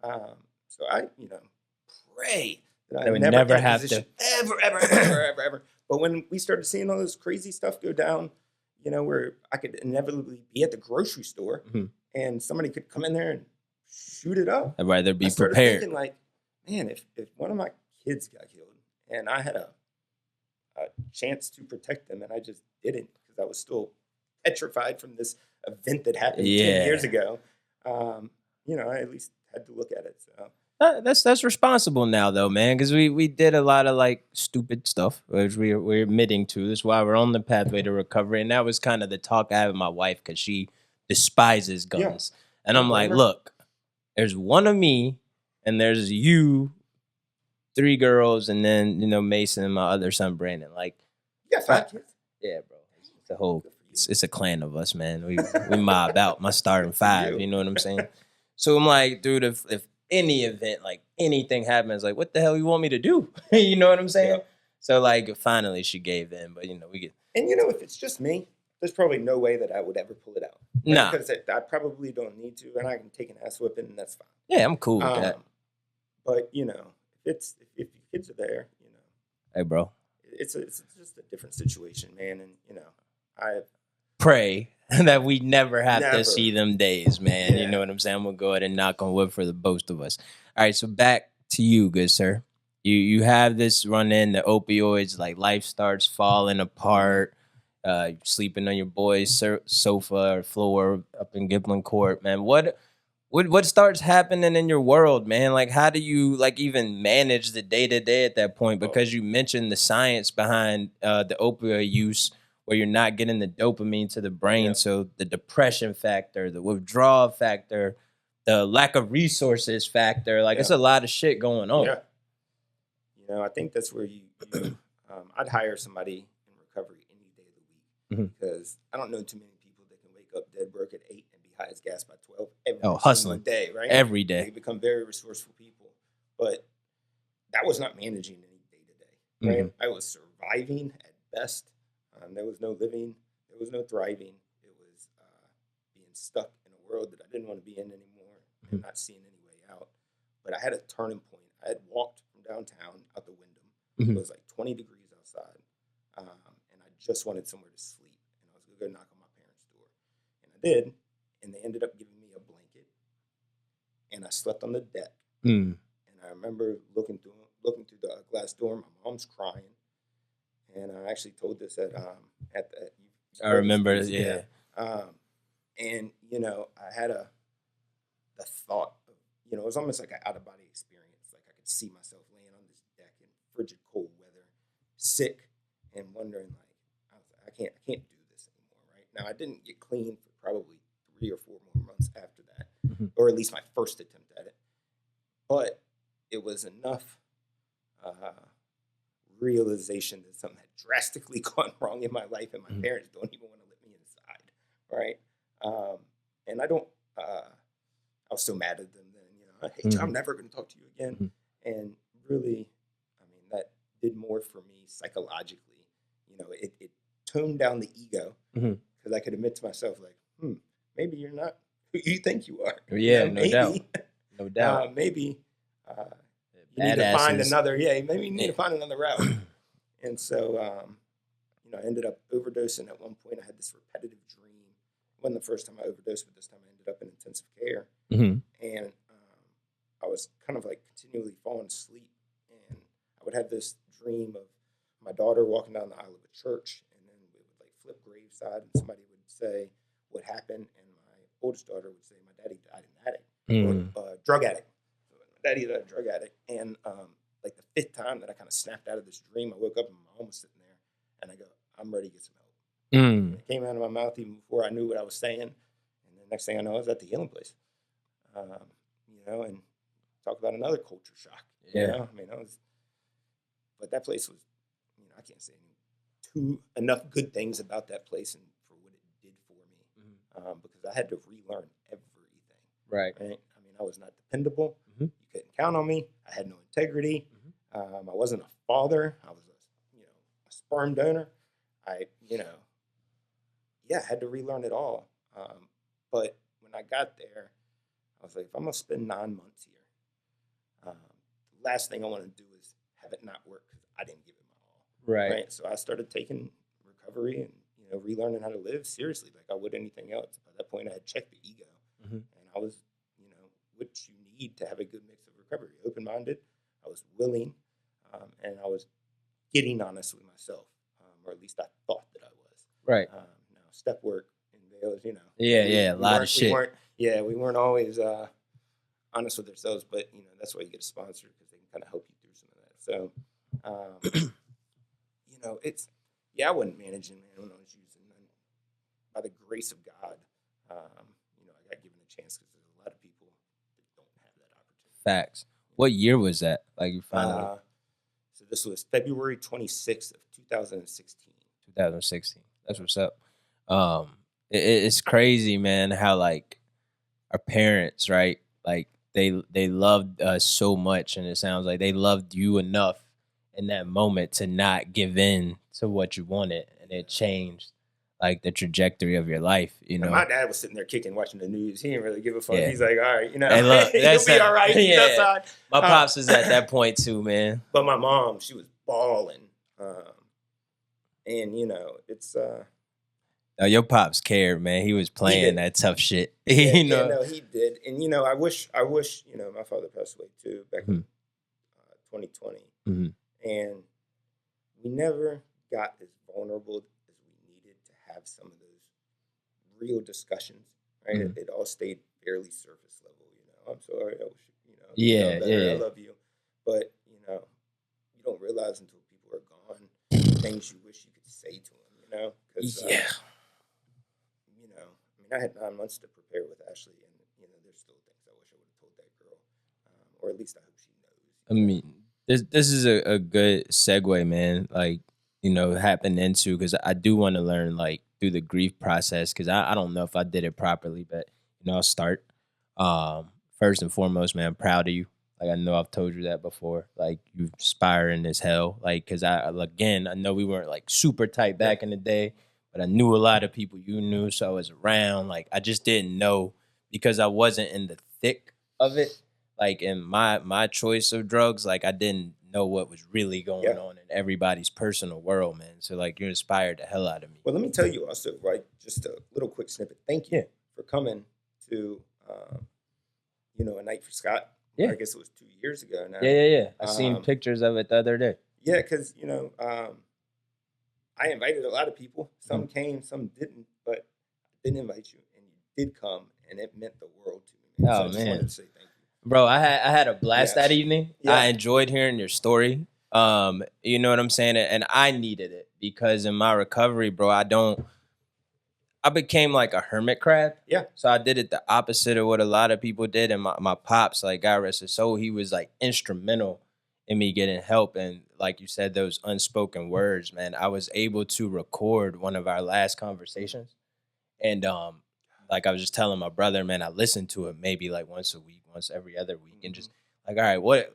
So I, pray that I That would never never in a have position, to. ever. But when we started seeing all this crazy stuff go down, where I could inevitably be at the grocery store Mhm. and somebody could come in there and shoot it up, I'd rather be I started prepared. thinking like, man, if one of my kids got killed and I had a chance to protect them and I just didn't because I was still petrified from this event that happened 10 years ago, I at least had to look at it. So That's responsible now though, man, because we did a lot of like stupid stuff, which we're admitting to. That's why we're on the pathway to recovery, and that was kind of the talk I had with my wife because she despises guns, and I'm like, look, there's one of me, and there's you, 3 girls, and then Mason and my other son Brandon. Like, you got 5 kids? yeah, bro, it's a whole, it's a clan of us, man. We mob out. My starting 5, you know what I'm saying? So I'm like, dude, if any event, like anything happens, like, what the hell you want me to do? You know what I'm saying? Yeah. So like, finally she gave in, but we get. And if it's just me, there's probably no way that I would ever pull it out. Right? Nah, because I probably don't need to, and I can take an ass whipping, and that's fine. yeah, I'm cool with that. But if your kids are there, Hey, bro, it's just a different situation, man. And I pray that we never have Never. to see them days, man. You Yeah. know what I'm saying? I'm gonna go ahead and knock on wood for the both of us. All right, so back to you, good sir. You have this run in the opioids, like life starts falling apart. Sleeping on your boy's sofa or floor up in Giblin Court, man. What starts happening in your world, man? Like, how do you like even manage the day to day at that point? Because you mentioned the science behind the opioid use, where you're not getting the dopamine to the brain. Yeah. So the depression factor, the withdrawal factor, the lack of resources factor, like it's a lot of shit going on. Yeah. I think that's where you I'd hire somebody in recovery any day of the week because I don't know too many people that can wake up dead broke at 8 and be high as gas by 12 every hustling day, right? every day. They become very resourceful people. But that was not managing any day to day, right? I was surviving at best. There was no living. There was no thriving. It was being stuck in a world that I didn't want to be in anymore and not seeing any way out. But I had a turning point. I had walked from downtown out the window. It was like 20 degrees outside. And I just wanted somewhere to sleep. And I was going to go knock on my parents' door. And I did. And they ended up giving me a blanket. And I slept on the deck. And I remember looking through the glass door. My mom's crying. And I actually told this at the. I remember, yeah. And I had the thought of, it was almost like an out of body experience. Like I could see myself laying on this deck in frigid cold weather, sick, and wondering I can't do this anymore. Right now, I didn't get clean for probably 3 or 4 more months after that, or at least my first attempt at it. But it was enough realization that something had drastically gone wrong in my life, and my parents don't even want to let me inside, right? And I don't. I was so mad at them then. Hey, I'm never going to talk to you again. And really, I mean, that did more for me psychologically. It toned down the ego because I could admit to myself, like, maybe you're not who you think you are. Yeah, no doubt. No doubt. Maybe you need to find another. Yeah, maybe you need to find another route. And so, I ended up overdosing at one point. I had this repetitive dream. It wasn't the first time I overdosed, but this time I ended up in intensive care. And I was kind of like continually falling asleep. And I would have this dream of my daughter walking down the aisle of a church, and then we would like flip graveside, and somebody would say what happened, and my oldest daughter would say my daddy died an addict, or drug addict. So my daddy died a drug addict. And like the 5th time that I kind of snapped out of this dream, I woke up and my mom was sitting there, and I go, I'm ready to get some help. And it came out of my mouth even before I knew what I was saying. And the next thing I know, I was at the healing place. And talk about another culture shock. I mean, but that place was, I can't say enough good things about that place and for what it did for me, because I had to relearn everything. Right. I mean, I was not dependable. You couldn't count on me. I had no integrity. I wasn't a father. I was a sperm donor. I had to relearn it all. But when I got there, I was like, if I'm going to spend 9 months here, the last thing I want to do is have it not work because I didn't give it my all. Right. So I started taking recovery and relearning how to live seriously, like I would anything else. By that point, I had checked the ego, and I was, what you need to have a good mix of recovery. Open-minded, I was willing, and I was getting honest with myself, or at least I thought that I was. Right. Now, step work entails, a lot of shit. We weren't always honest with ourselves, but that's why you get a sponsor, because they can kind of help you through some of that. So, I wasn't managing, man, when I was using. By the grace of God, I got given a chance, because there's a lot of people that don't have that opportunity. Facts. What year was that? Like you finally? So this was February 26th of 2016. 2016. That's what's up. It's crazy, man, how like our parents, right? Like they loved us so much, and it sounds like they loved you enough in that moment to not give in to what you wanted, and it changed like the trajectory of your life, And my dad was sitting there kicking, watching the news. He didn't really give a fuck. Yeah. He's like, all right, Hey, look, he'll be all right. He's outside. My pops is at that point too, man. But my mom, she was bawling. And, it's... No, your pops cared, man. He was playing that tough shit. He did. And, I wish, my father passed away too back in 2020. Mm-hmm. And we never got as vulnerable as we needed to have some of those real discussions, right? Mm-hmm. It all stayed fairly surface level, I'm sorry, I wish, yeah. I love you. But, you don't realize until people are gone things you wish you could say to them, because, I had 9 months to prepare with Ashley, and, there's still things I wish I would have told that girl, or at least I hope she knows. I mean, this is a good segue, man, like, happen into, because I do want to learn, like, through the grief process, because I don't know if I did it properly, but, I'll start. First and foremost, man, I'm proud of you. Like, I know I've told you that before. Like, you're inspiring as hell. Like, because I know we weren't, like, super tight back in the day, but I knew a lot of people you knew, so I was around. Like, I just didn't know, because I wasn't in the thick of it. Like, in my choice of drugs, like, I didn't know what was really going on in everybody's personal world, man. So, like, you inspired the hell out of me. Well, let me tell you also, right, just a little quick snippet. Thank you for coming to, A Night for Scott. Yeah. I guess it was 2 years ago now. Yeah. I seen pictures of it the other day. Yeah, because, I invited a lot of people. Some came, some didn't, but I didn't invite you, and you did come, and it meant the world to me. Oh, so I just wanted to say thank you. Bro, I had a blast that evening. Yeah. I enjoyed hearing your story. You know what I'm saying? And I needed it, because in my recovery, bro, I became like a hermit crab. Yeah. So I did it the opposite of what a lot of people did. And my pops, like, God rest his soul, he was like instrumental in me getting help. And like you said, those unspoken words, man, I was able to record one of our last conversations. And like I was just telling my brother, man, I listened to it maybe like once a week, once every other week. And just like, all right,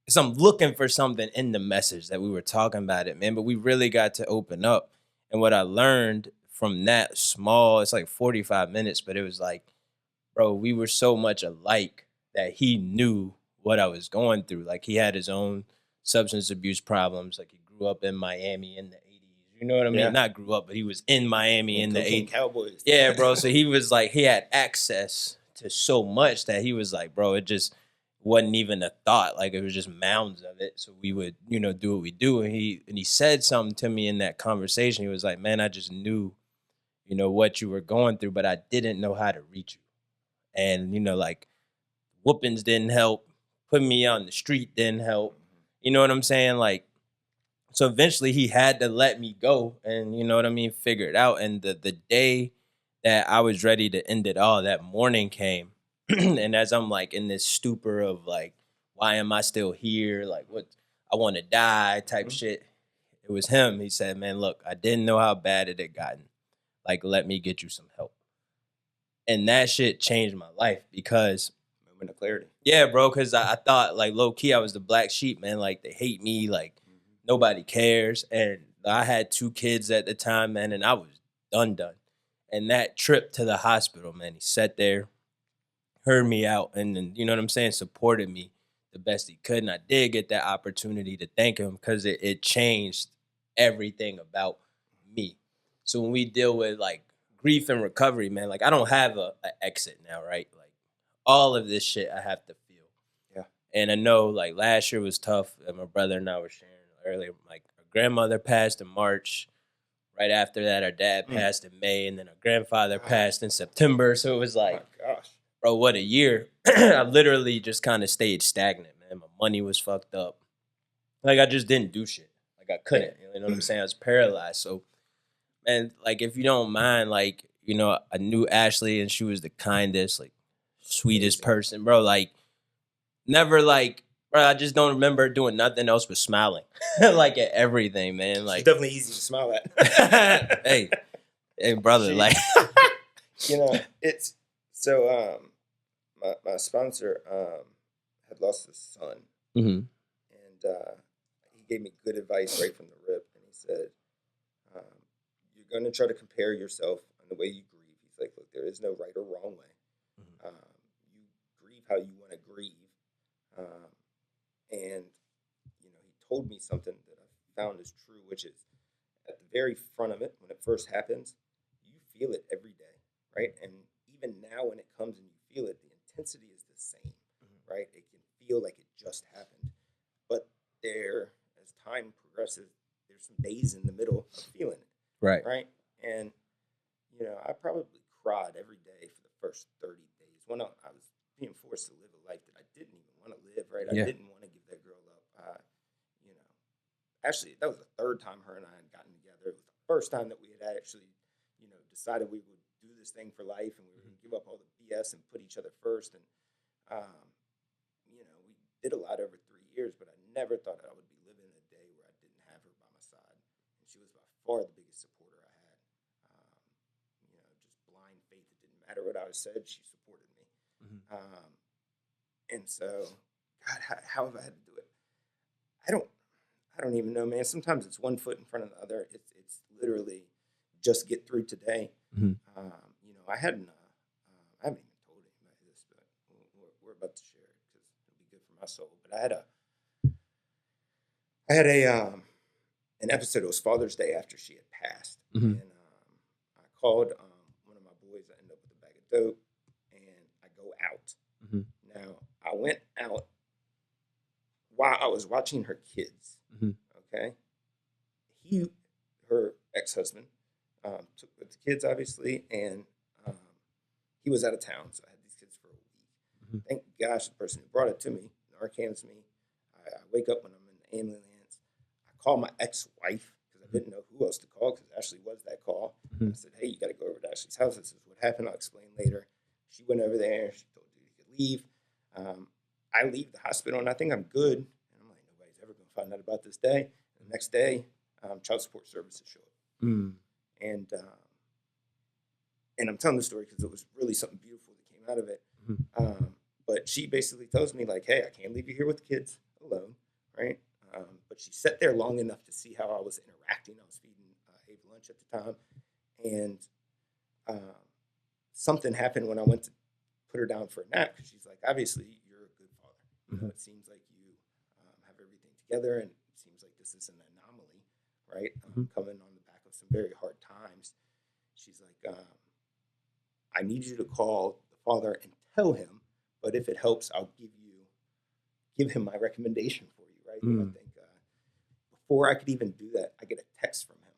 because I'm looking for something in the message that we were talking about it, man. But we really got to open up. And what I learned from that small, it's like 45 minutes, but it was like, bro, we were so much alike that he knew what I was going through. Like, he had his own substance abuse problems. Like, he grew up in Miami in the 80s. You know what I mean? Yeah. Not grew up, but he was in Miami in the 80s. Cowboys. Yeah, bro. So he was like, he had access to so much that he was like, bro, it just wasn't even a thought. Like, it was just mounds of it. So we would, do what we do. And he said something to me in that conversation. He was like, man, I just knew, what you were going through, but I didn't know how to reach you. And, like, whoopings didn't help. Putting me on the street didn't help. You know what I'm saying? Like, so eventually he had to let me go and, figure it out. And the day that I was ready to end it all, that morning came. And as I'm like in this stupor of like, why am I still here? Like, what, I want to die type shit. It was him. He said, man, look, I didn't know how bad it had gotten. Like, let me get you some help. And that shit changed my life, because moment of clarity. Yeah, bro, because I thought, like, low-key, I was the black sheep, man. Like, they hate me. Like, nobody cares. And I had 2 kids at the time, man, and I was done. And that trip to the hospital, man, he sat there, heard me out, and then, you know what I'm saying, supported me the best he could. And I did get that opportunity to thank him because it changed everything about me. So when we deal with like grief and recovery, man, like I don't have a exit now, right? Like all of this shit I have to feel. Yeah. And I know like last year was tough. And my brother and I were sharing earlier, like our grandmother passed in March. Right after that, our dad passed in May, and then our grandfather passed in September. So it was like, oh my gosh, bro, what a year. I literally just kind of stayed stagnant, man. My money was fucked up. Like, I just didn't do shit. Like, I couldn't. You know what I'm saying? I was paralyzed. So, man, like, if you don't mind, like, you know, I knew Ashley, and she was the kindest, like, sweetest person, bro. Like, never, like, bro, I just don't remember doing nothing else but smiling. Like, at everything, man. Like, she's definitely easy to smile at. hey, brother, like, you know, it's so. My sponsor had lost his son, mm-hmm. and he gave me good advice right from the rip. And he said, "You're going to try to compare yourself on the way you grieve." He's like, "Look, there is no right or wrong way. Mm-hmm. You grieve how you want to grieve." And you know, he told me something that I found is true, which is at the very front of it, when it first happens, you feel it every day, right? And even now, when it comes and you feel it, the intensity is the same, right? It can feel like it just happened. But as time progresses, there's some days in the middle of feeling it, right? And, you know, I probably cried every day for the first 30 days when I was being forced to live a life that I didn't even want to live, right? Yeah. I didn't want to give that girl up. You know, actually, that was the third time her and I had gotten together. It was the first time that we had actually, you know, decided we would do this thing for life, and we were going to give up all the BS and put each other first. And, you know, we did a lot over 3 years, but I never thought I would be living a day where I didn't have her by my side. And she was by far the biggest supporter I had. You know, just blind faith. It didn't matter what I said, she supported me. Mm-hmm. And so, God, how have I had to do it? I don't even know, man. Sometimes it's one foot in front of the other. It's literally just get through today. Mm-hmm. You know, I haven't even told anybody this, but we're about to share it because it'll be good for my soul. But I had an episode. It was Father's Day after she had passed, Mm-hmm. and I called one of my boys. I ended up with a bag of dope, and I go out. Mm-hmm. Now I went out while I was watching her kids. Mm-hmm. Okay, her ex-husband, took with the kids, obviously, and he was out of town, so I had these kids for a week. Mm-hmm. Thank gosh, the person who brought it to me Narcan's me. I wake up when I'm in the ambulance. I call my ex-wife because I didn't know who else to call because Ashley was that call. Mm-hmm. I said, "Hey, you got to go over to Ashley's house. This is what happened. I'll explain later." She went over there. She told you he could leave. I leave the hospital, and I think I'm good. And I'm like, nobody's ever going to find out about this day. And the next day, Child Support Services show up. Mm. And I'm telling the story because it was really something beautiful that came out of it. Mm-hmm. But she basically tells me, like, "Hey, I can't leave you here with the kids alone," right? But she sat there long enough to see how I was interacting. I was feeding Ava lunch at the time. And something happened when I went to put her down for a nap because she's like, "Obviously, you're a good father. You know, it seems like you have everything together, and it seems like this is an anomaly, right? Coming on the back of some very hard times." She's like, "I need you to call the father and tell him, but if it helps, I'll give him my recommendation for you," right? And I think before I could even do that, I get a text from him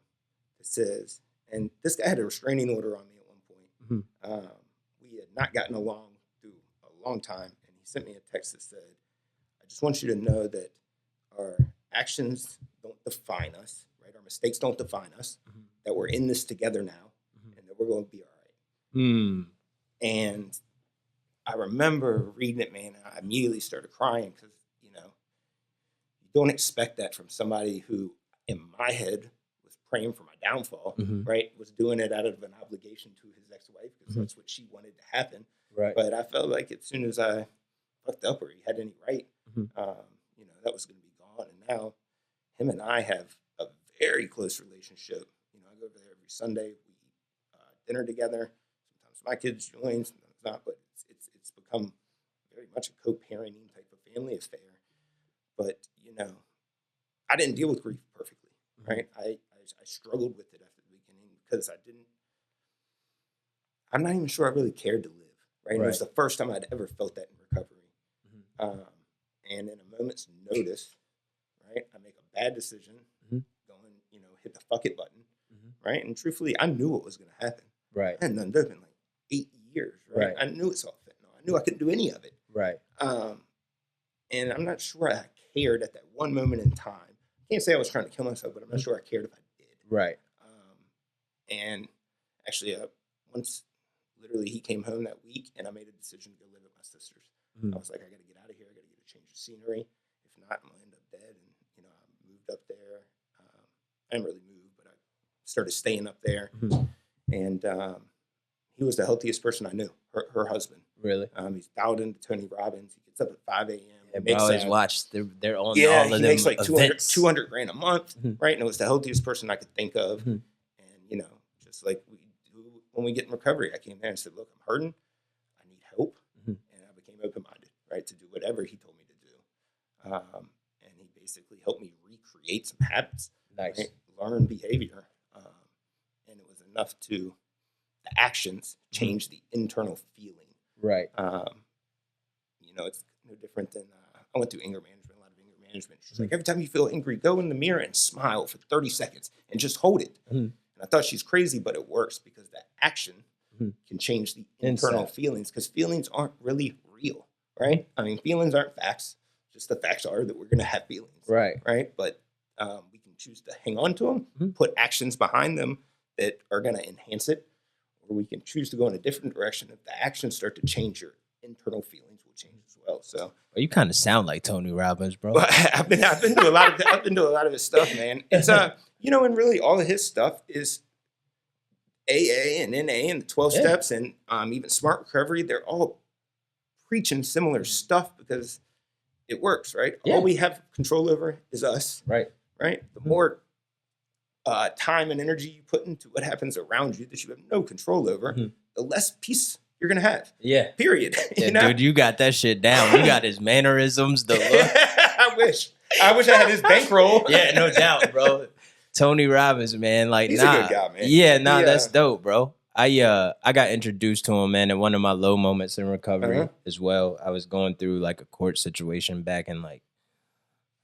that says, and this guy had a restraining order on me at one point. Mm-hmm. We had not gotten along through a long time, and he sent me a text that said, "I just want you to know that our actions don't define us, right? Our mistakes don't define us, that we're in this together now, and that we're going to be all right." Mm. And I remember reading it, man, and I immediately started crying because, you know, you don't expect that from somebody who, in my head, was praying for my downfall, right? Was doing it out of an obligation to his ex-wife because that's what she wanted to happen. Right. But I felt like as soon as I fucked up or he had any right, you know, that was going to be gone. And now him and I have a very close relationship. You know, I go over there every Sunday. We eat dinner together. Sometimes my kids join, sometimes not, but it's become very much a co-parenting type of family affair. But, I didn't deal with grief perfectly, right? I struggled with it at the beginning because I'm not even sure I really cared to live, right? It was the first time I'd ever felt that in recovery. And in a moment's notice, right, I make a bad decision, hit the fuck it button, right? And truthfully, I knew what was going to happen. Right. I hadn't done dope in like 8 years, right? I knew it's all fentanyl. I knew I couldn't do any of it. Right. And I'm not sure I cared at that one moment in time. I can't say I was trying to kill myself, but I'm not sure I cared if I did. Right. And actually, once literally he came home that week, and I made a decision to go live with my sisters. I was like, I got to get out of here. I got to get a change of scenery. If not, I'm going to end up dead. And, I moved up there. I didn't really move, but I started staying up there. And he was the healthiest person I knew, her husband. Really? He's dialed into Tony Robbins. He gets up at 5 a.m. I always watch. They're on all of them. He makes like $200 grand a month, right? And it was the healthiest person I could think of. And, just like we do when we get in recovery, I came there and said, look, I'm hurting. I need help. And I became open-minded, right, to do whatever he told me to do. And he basically helped me recreate some habits. Nice. Right? Learn behavior. And it was enough to the actions change the internal feeling. Right. It's no different than I went through anger management, a lot of anger management. She's like, every time you feel angry, go in the mirror and smile for 30 seconds and just hold it. And I thought she's crazy, but it works because the action can change the internal feelings, because feelings aren't really real, right? I mean, feelings aren't facts. Just the facts are that we're going to have feelings. Right. But we can choose to hang on to them, put actions behind them that are going to enhance it, or we can choose to go in a different direction. If the actions start to change, your internal feelings will change as well. So you kind of sound like Tony Robbins, bro. I've been to a lot of his stuff, man. It's and really all of his stuff is AA and NA and the 12 steps and even Smart Recovery. They're all preaching similar stuff because it works, right? All we have control over is us. Right. The more time and energy you put into what happens around you that you have no control over, the less peace you're going to have. Yeah. Period. Dude, you got that shit down. You got his mannerisms, the look. I wish I had his bankroll. Yeah, no doubt, bro. Tony Robbins, man. Like, he's a good guy, man. Yeah, that's dope, bro. I got introduced to him, man, in one of my low moments in recovery as well. I was going through like a court situation back in like,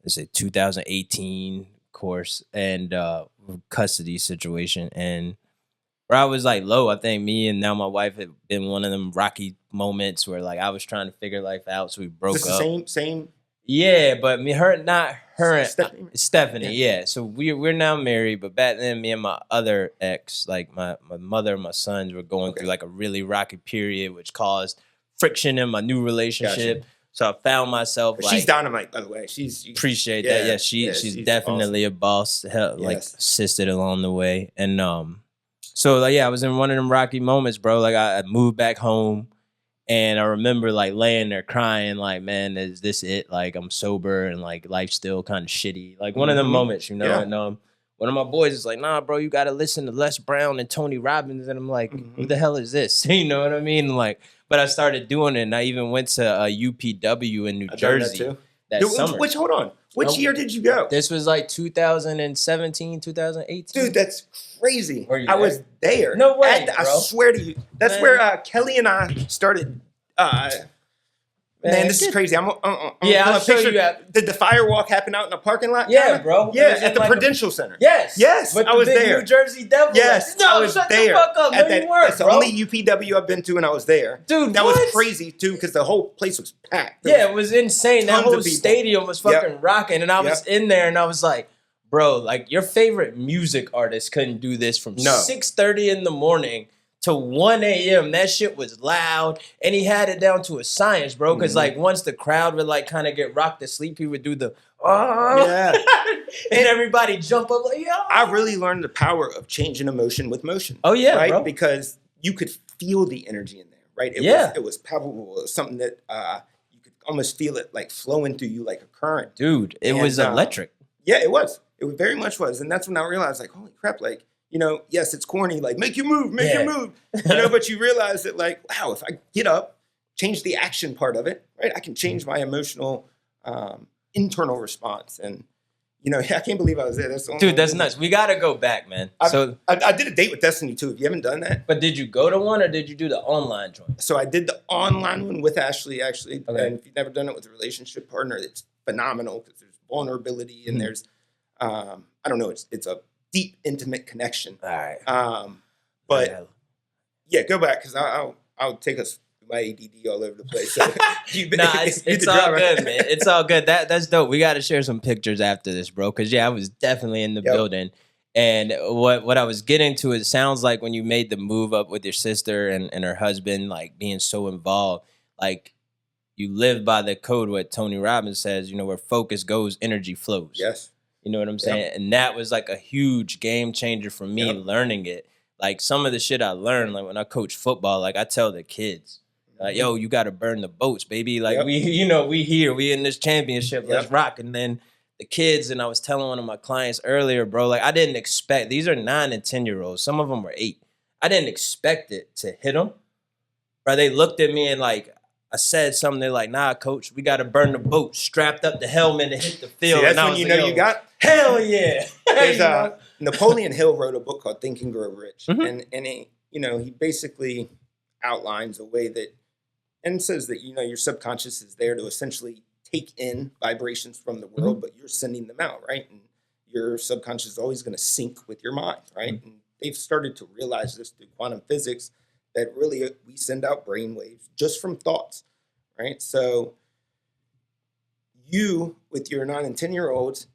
let's say 2018 course and custody situation. And where I was like low, I think me and now my wife had been one of them rocky moments where like I was trying to figure life out. So we broke up. Same. Yeah, but not her. Stephanie. Yeah. So we're now married, but back then me and my other ex, like my mother and my sons were going through like a really rocky period, which caused friction in my new relationship. Gotcha. So I found myself like, she's dynamite, by the way. Appreciate that. Yeah, she's definitely awesome. A boss. Like assisted along the way. And so like I was in one of them rocky moments, bro. Like I moved back home. And I remember like laying there crying, like, man, is this it? Like I'm sober and like life's still kind of shitty. Like one of them moments, And one of my boys is like, nah, bro, you got to listen to Les Brown and Tony Robbins. And I'm like, who the hell is this? You know what I mean? Like, but I started doing it, and I even went to UPW in New Jersey that summer. Hold on. Which year did you go? This was like 2017, 2018. Dude, that's crazy. I was there. No way, I swear to you. That's where Kelly and I started. Man, this is crazy. I'm I'll show you. Did the firewalk happen out in the parking lot? Yeah, bro. Yeah, at the Prudential Center. Yes. With I was there. New Jersey Devil. Yes, no, I was shut there. The fuck up. No, you weren't, that's the only UPW I've been to, and I was there. Dude, that was crazy too, because the whole place was packed. It was insane. That whole stadium was fucking rocking, and I was in there, and I was like, bro, like your favorite music artist couldn't do this from 6:30 in the morning to 1 a.m. That shit was loud, and he had it down to a science, bro. Because like once the crowd would like kind of get rocked to sleep, he would do the and everybody jump up like, yo. I really learned the power of changing emotion with motion. Oh yeah, right, bro. Because you could feel the energy in there, right? It was palpable. It was something that you could almost feel it like flowing through you like a current. Dude, it was electric. Yeah, it was. It very much was, and that's when I realized, like, holy crap, like. Yes, it's corny, like, make you move, but you realize that, like, wow, if I get up, change the action part of it, right? I can change my emotional internal response. And, I can't believe I was there. That's the only Dude, that's nuts. We got to go back, man. I did a date with Destiny too. If you haven't done that. But did you go to one or did you do the online joint? So I did the online one with Ashley, actually. Okay. And if you've never done it with a relationship partner, it's phenomenal because there's vulnerability and there's, I don't know, it's a deep, intimate connection. All right. But yeah, go back because I'll take us my ADD all over the place. So it's all good, man. It's all good. That's dope. We got to share some pictures after this, bro. Because I was definitely in the building. And what I was getting to, it sounds like when you made the move up with your sister and her husband, like being so involved, like you live by the code what Tony Robbins says, where focus goes, energy flows. Yes. You know what I'm saying? Yep. And that was like a huge game changer for me learning it. Like some of the shit I learned, like when I coach football, like I tell the kids, like, yo, you got to burn the boats, baby. Like we here, we in this championship, let's rock. And then the kids, and I was telling one of my clients earlier, bro, like I didn't expect, these are 9 and 10-year-olds. Some of them were 8. I didn't expect it to hit them. Bro, they looked at me and like, I said something, they're like, nah, coach, we got to burn the boat, strapped up the helmet and hit the field. See, that's and when you know you got. Hell yeah. There's Napoleon Hill wrote a book called Think and Grow Rich. And he basically outlines a way that, and says that, your subconscious is there to essentially take in vibrations from the world, but you're sending them out, right? And your subconscious is always going to sync with your mind, right? And they've started to realize this through quantum physics, that really we send out brain waves just from thoughts, right? So you, with your 9 and 10-year-olds,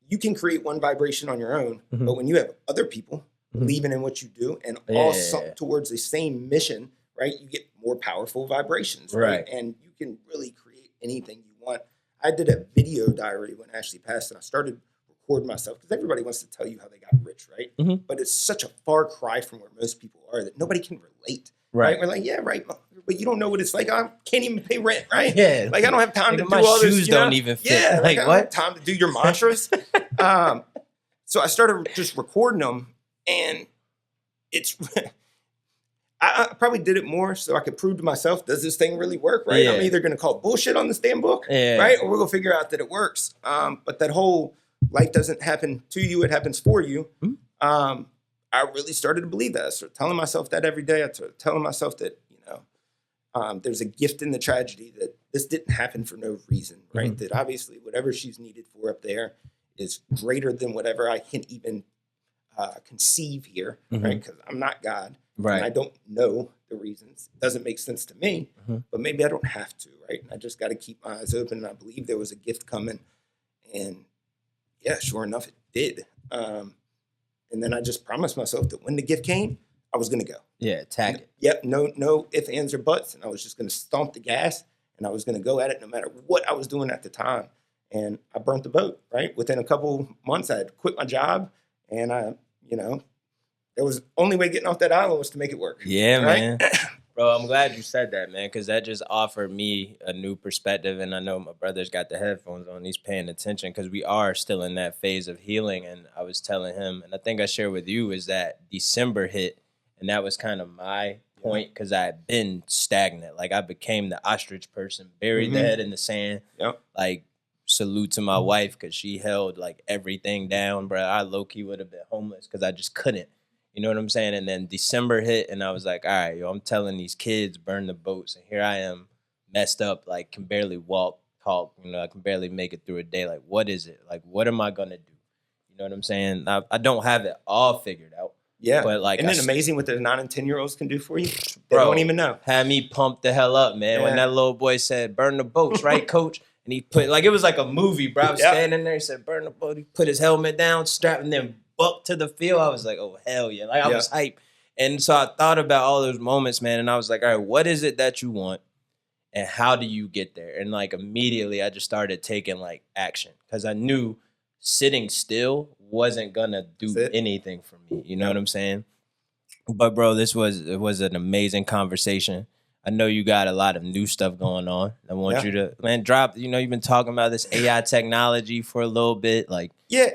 you can create one vibration on your own, but when you have other people believing in what you do and all towards the same mission, right, you get more powerful vibrations, right? And you can really create anything you want. I did a video diary when Ashley passed, and I started recording myself because everybody wants to tell you how they got rich, right? But it's such a far cry from where most people are that nobody can relate, right? We're like, yeah, right, but you don't know what it's like. I can't even pay rent, right? Yeah. Like I don't have time to do my all this. shoes don't even fit. Yeah, like I don't what? have time to do your mantras. So I started just recording them, and it's. I probably did it more so I could prove to myself, does this thing really work, right? I'm either going to call bullshit on this damn book, right? Or we're going to figure out that it works. But that whole life doesn't happen to you, it happens for you. I really started to believe that. I started telling myself that every day. I started telling myself that, there's a gift in the tragedy, that this didn't happen for no reason, right? That obviously whatever she's needed for up there is greater than whatever I can even conceive here, right? Because I'm not God. Right. And I don't know the reasons. It doesn't make sense to me, but maybe I don't have to, right? And I just got to keep my eyes open. And I believe there was a gift coming. And yeah, sure enough, it did. And then I just promised myself that when the gift came, I was going to go. Yeah, attack it. Yep, no ifs, ands, or buts. And I was just going to stomp the gas, and I was going to go at it no matter what I was doing at the time. And I burnt the boat, right? Within a couple months, I had quit my job, and there was only way getting off that island was to make it work. Yeah, right? man. Bro, I'm glad you said that, man, because that just offered me a new perspective. And I know my brother's got the headphones on. He's paying attention because we are still in that phase of healing. And I was telling him, and I think I shared with you, is that December hit. And that was kind of my point because I had been stagnant. Like I became the ostrich person, buried the head in the sand. Yep. Like salute to my wife because she held like everything down, bro. I low-key would have been homeless because I just couldn't. You know what I'm saying? And then December hit, and I was like, all right, I'm telling these kids, burn the boats. And here I am, messed up, like, can barely walk, talk. I can barely make it through a day. Like, what is it? Like, what am I going to do? You know what I'm saying? I don't have it all figured out. Yeah. But, like, isn't it amazing what the 9 and 10-year-olds can do for you? They don't even know. Had me pumped the hell up, man. When that little boy said, burn the boats, right, coach? And he put, like, it was like a movie, bro. I was standing there. He said, burn the boat. He put his helmet down, strapped, and then buck to the field. I was like, oh, hell yeah. Like, I was hyped. And so I thought about all those moments, man, and I was like, all right, what is it that you want, and how do you get there? And, like, immediately I just started taking, like, action because I knew sitting still wasn't going to do anything for me. You know what I'm saying? But, bro, it was an amazing conversation. I know you got a lot of new stuff going on. I want you to, man, drop, you've been talking about this AI technology for a little bit. Like, yeah,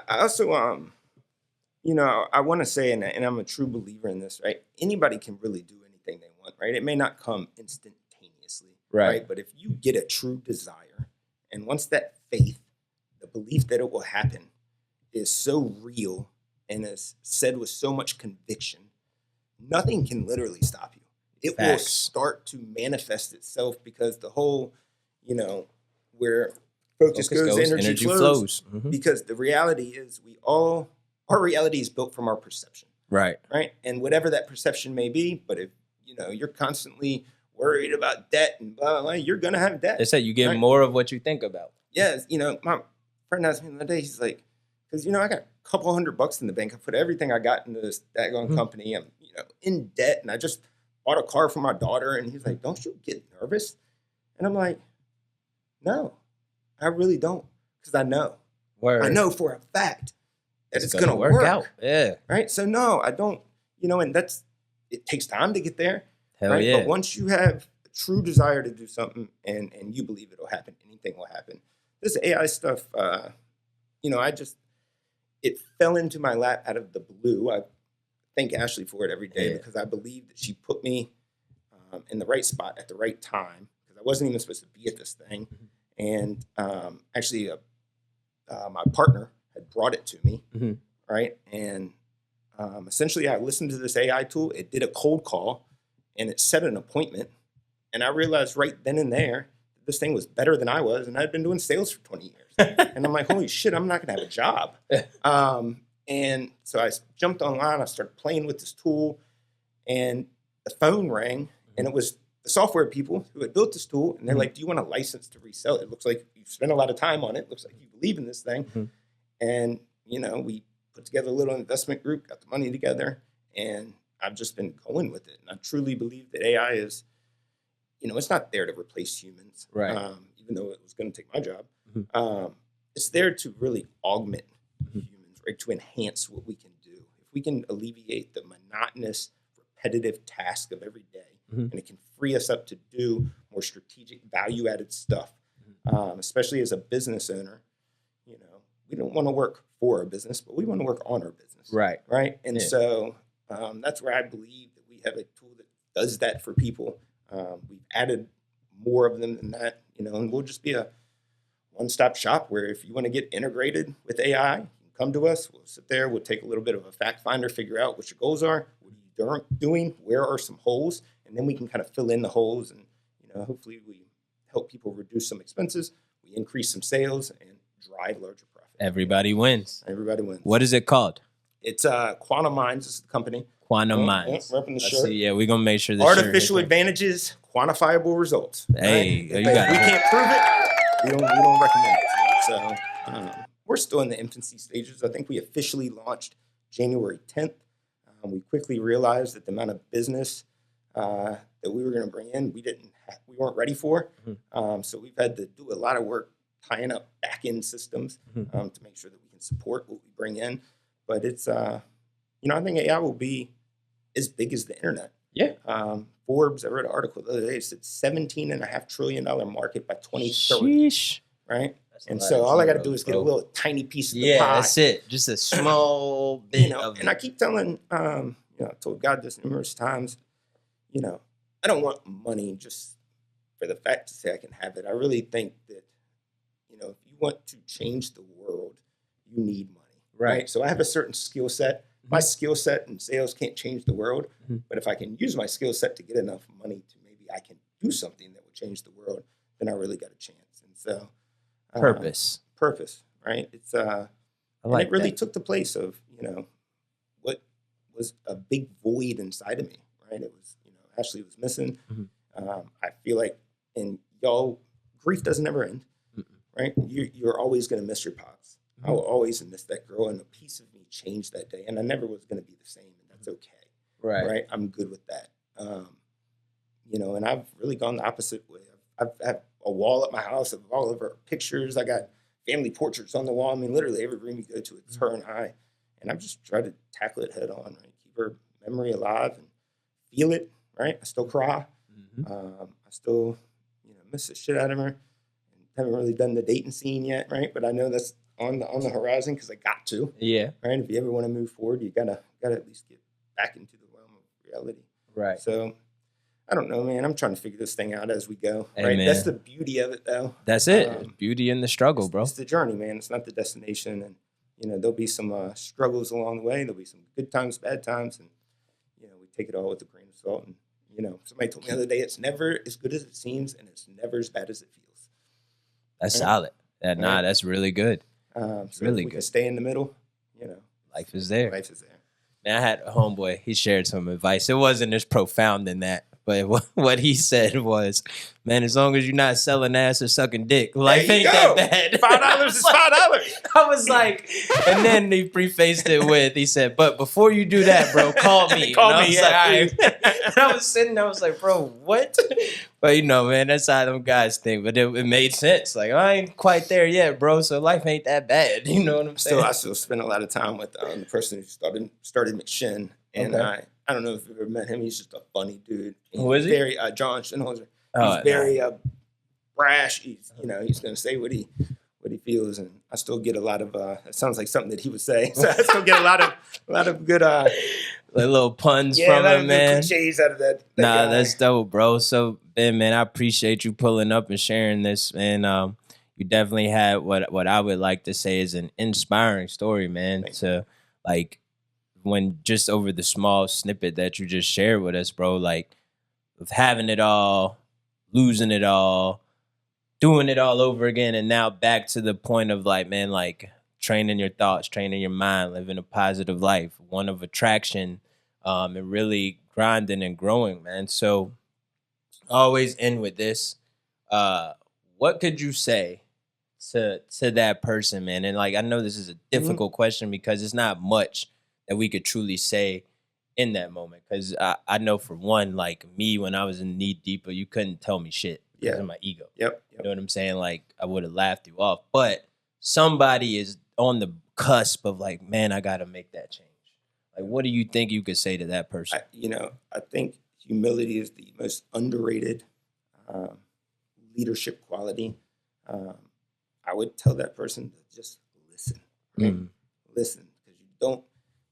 I also, I want to say, and I'm a true believer in this, right? Anybody can really do anything they want, right? It may not come instantaneously. Right. But if you get a true desire, and once that faith, the belief that it will happen is so real and is said with so much conviction, nothing can literally stop you. It will Facts. start to manifest itself, because the whole, where focus goes, energy flows. Mhm. Because the reality is our reality is built from our perception. Right. Right. And whatever that perception may be, but if, you're constantly worried about debt and blah, blah, blah, you're going to have debt. They said you get right? more of what you think about. Yeah. My friend asked me the other day, he's like, because, I got a couple $100 in the bank. I put everything I got into this daggone company. I'm, in debt, and I just bought a car for my daughter. And he's like, don't you get nervous? And I'm like, no, I really don't. Because I know. Word. I know for a fact that it's going to work out. Yeah. Right. So no, I don't, and it takes time to get there. Hell right? yeah. But once you have a true desire to do something and you believe it'll happen, anything will happen. This AI stuff, it fell into my lap out of the blue. I thank Ashley for it every day, because I believe that she put me in the right spot at the right time, because I wasn't even supposed to be at this thing. And actually, my partner had brought it to me, right? And essentially, I listened to this AI tool. It did a cold call, and it set an appointment. And I realized right then and there, this thing was better than I was, and I'd been doing sales for 20 years. And I'm like, holy shit, I'm not going to have a job. And so I jumped online. I started playing with this tool, and the phone rang, and it was the software people who had built this tool. And they're like, do you want a license to resell it? It looks like you've spent a lot of time on it. It looks like you believe in this thing. And, we put together a little investment group, got the money together, and I've just been going with it. And I truly believe that AI is, it's not there to replace humans, right? Even though it was going to take my job. It's there to really augment humans, right? To enhance what we can do. If we can alleviate the monotonous, repetitive task of every day, and it can free us up to do more strategic, value-added stuff, especially as a business owner, we don't want to work for a business, but we want to work on our business. Right. Right. And so that's where I believe that we have a tool that does that for people. We've added more of them than that, and we'll just be a one-stop shop where if you want to get integrated with AI, you can come to us. We'll sit there. We'll take a little bit of a fact finder, figure out what your goals are, what are you doing, where are some holes, and then we can kind of fill in the holes. And, hopefully we help people reduce some expenses. We increase some sales and drive larger profit. Everybody wins. Everybody wins. What is it called? It's Quantum Minds. This is the company. Quantum Minds. Repping the shirt. Yeah, we're going to make sure the Artificial advantages, quantifiable results. Hey, right? you got we can't prove it. We don't recommend it. So we're still in the infancy stages. I think we officially launched January 10th. We quickly realized that the amount of business that we were going to bring in, we weren't ready for. So we've had to do a lot of work tying up back-end systems to make sure that we can support what we bring in. But it's, I think AI will be as big as the internet. Yeah. Forbes, I read an article the other day, it said $17.5 trillion market by 2030. Sheesh. Right? And so all I got to do is get a little tiny piece of the pie. Yeah, that's it. Just a small bit of it. And I keep telling, I told God this numerous times, I don't want money just for the fact to say I can have it. I really think that, if you want to change the world, you need money. Right. So I have a certain skill set. My skill set in sales can't change the world. But if I can use my skill set to get enough money to maybe I can do something that will change the world, then I really got a chance. And so purpose, right? It's and it really took the place of, what was a big void inside of me, right? It was, Ashley was missing. I feel like, and y'all, grief doesn't ever end, right? You're always going to miss your pops. I will always miss that girl, and a piece of me changed that day, and I never was going to be the same, and that's okay. Right? I'm good with that. And I've really gone the opposite way. I've had a wall at my house of all of her pictures. I got family portraits on the wall. I mean, literally every room you go to, it's her and I. And I've just tried to tackle it head on, right? Keep her memory alive and feel it, right? I still cry. I still, miss the shit out of her. Haven't really done the dating scene yet, right? But I know that's on the horizon because I got to. Yeah. Right. If you ever want to move forward, you gotta at least get back into the realm of reality. Right. So I don't know, man. I'm trying to figure this thing out as we go. Hey, Right? man. That's the beauty of it, though. That's it. Beauty in the struggle, bro. It's the journey, man. It's not the destination. And there'll be some struggles along the way. There'll be some good times, bad times, and we take it all with a grain of salt. And somebody told me the other day, it's never as good as it seems, and it's never as bad as it feels. That's solid. Nah, that's really good. So really if we good. can stay in the middle, life is there. Life is there. Man, I had a homeboy. He shared some advice. It wasn't as profound than that, but what he said was, "Man, as long as you're not selling ass or sucking dick, life ain't that bad." $5 is $5. I was like, and then he prefaced it with, he said, "But before you do that, bro, call me." Call and I me, was yeah, like, all right. And I was sitting there, I was like, bro, what? But man, that's how them guys think. But it made sense. Like, I ain't quite there yet, bro. So life ain't that bad. You know what I'm saying? I still spend a lot of time with the person who started McShin. And Okay. I don't know if you've ever met him. He's just a funny dude. Who is he? Very John Schinholzer. He's very brash. He's he's going to say what he feels, and I still get a lot of. It sounds like something that he would say. So I still get a lot of good like little puns from him, man. Cliches out of that Nah, guy. that's dope, bro. So, Ben, man, I appreciate you pulling up and sharing this, man. You definitely had what I would like to say is an inspiring story, man. Thanks. To like when just over the small snippet that you just shared with us, bro, like of having it all, losing it all, doing it all over again, and now back to the point of like, man, like training your thoughts, training your mind, living a positive life, one of attraction, and really grinding and growing, man. So I always end with this. What could you say to that person, man? And like, I know this is a difficult question because it's not much that we could truly say in that moment. Because I know for one, like me, when I was in knee deeper, you couldn't tell me shit because of my ego. Yep. You know what I'm saying? Like I would have laughed you off. But somebody is on the cusp of like, man, I got to make that change. Like, what do you think you could say to that person? I think humility is the most underrated leadership quality. I would tell that person to just listen. Right? Listen, because you don't.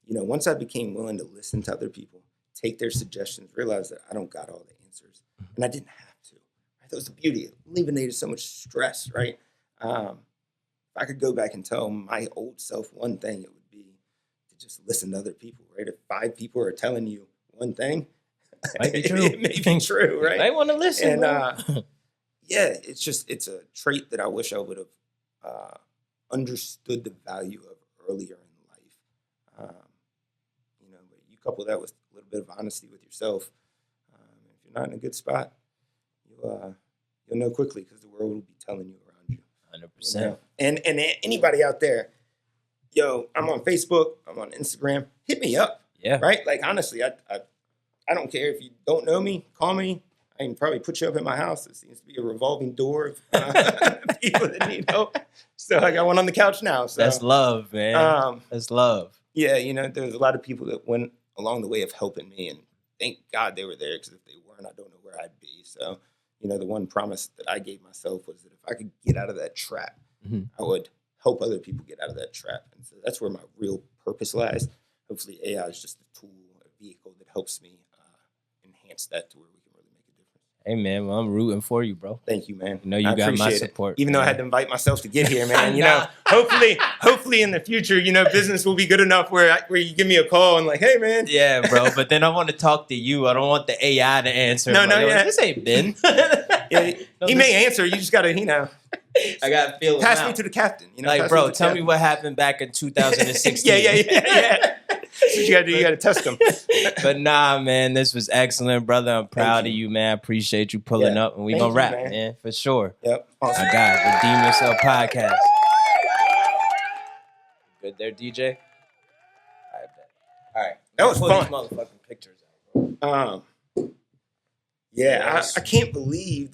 Once I became willing to listen to other people, take their suggestions, realize that I don't got all the answers, and I didn't have to. Right? That was the beauty. It alleviated so much stress. Right. If I could go back and tell my old self one thing, it would be to just listen to other people. Right. If 5 people are telling you one thing, Might be true. it may be true. Right. I want to listen. And yeah, it's a trait that I wish I would have understood the value of earlier in life. But you couple that with a little bit of honesty with yourself. If you're not in a good spot, you'll know quickly because the world will be telling you around you. 100%. And anybody out there, I'm on Facebook, I'm on Instagram. Hit me up. Yeah. Right. Like honestly, I don't care if you don't know me. Call me. I can probably put you up at my house. It seems to be a revolving door of people that need help. So I got one on the couch now. So That's love, man. That's love. Yeah, there's a lot of people that went along the way of helping me, and thank God they were there, because if they weren't, I don't know where I'd be. So, the one promise that I gave myself was that if I could get out of that trap, I would help other people get out of that trap. And so that's where my real purpose lies. Hopefully AI is just a tool, a vehicle that helps me enhance that to where we can really make a difference. Hey, man, well, I'm rooting for you, bro. Thank you, man. You I got my appreciate support. it. Even though I had to invite myself to get here, man. Nah. Hopefully in the future, business will be good enough where you give me a call and like, hey, man. Yeah, bro. But then I want to talk to you. I don't want the AI to answer. No, I'm like, yeah. This ain't Ben. He may answer. You just got to, I got to feel pass him me out. to the captain. Like, bro, tell me what happened back in 2016. Yeah. That's what you got to do. You got to test them. But nah, man, this was excellent, brother. I'm proud of you, man. I appreciate you pulling up, and we gonna wrap, man, for sure. Yep. Awesome. I got it. Redeem Yourself podcast. Good there, DJ. All right. That was Pull fun. these motherfucking pictures out, bro. I can't believe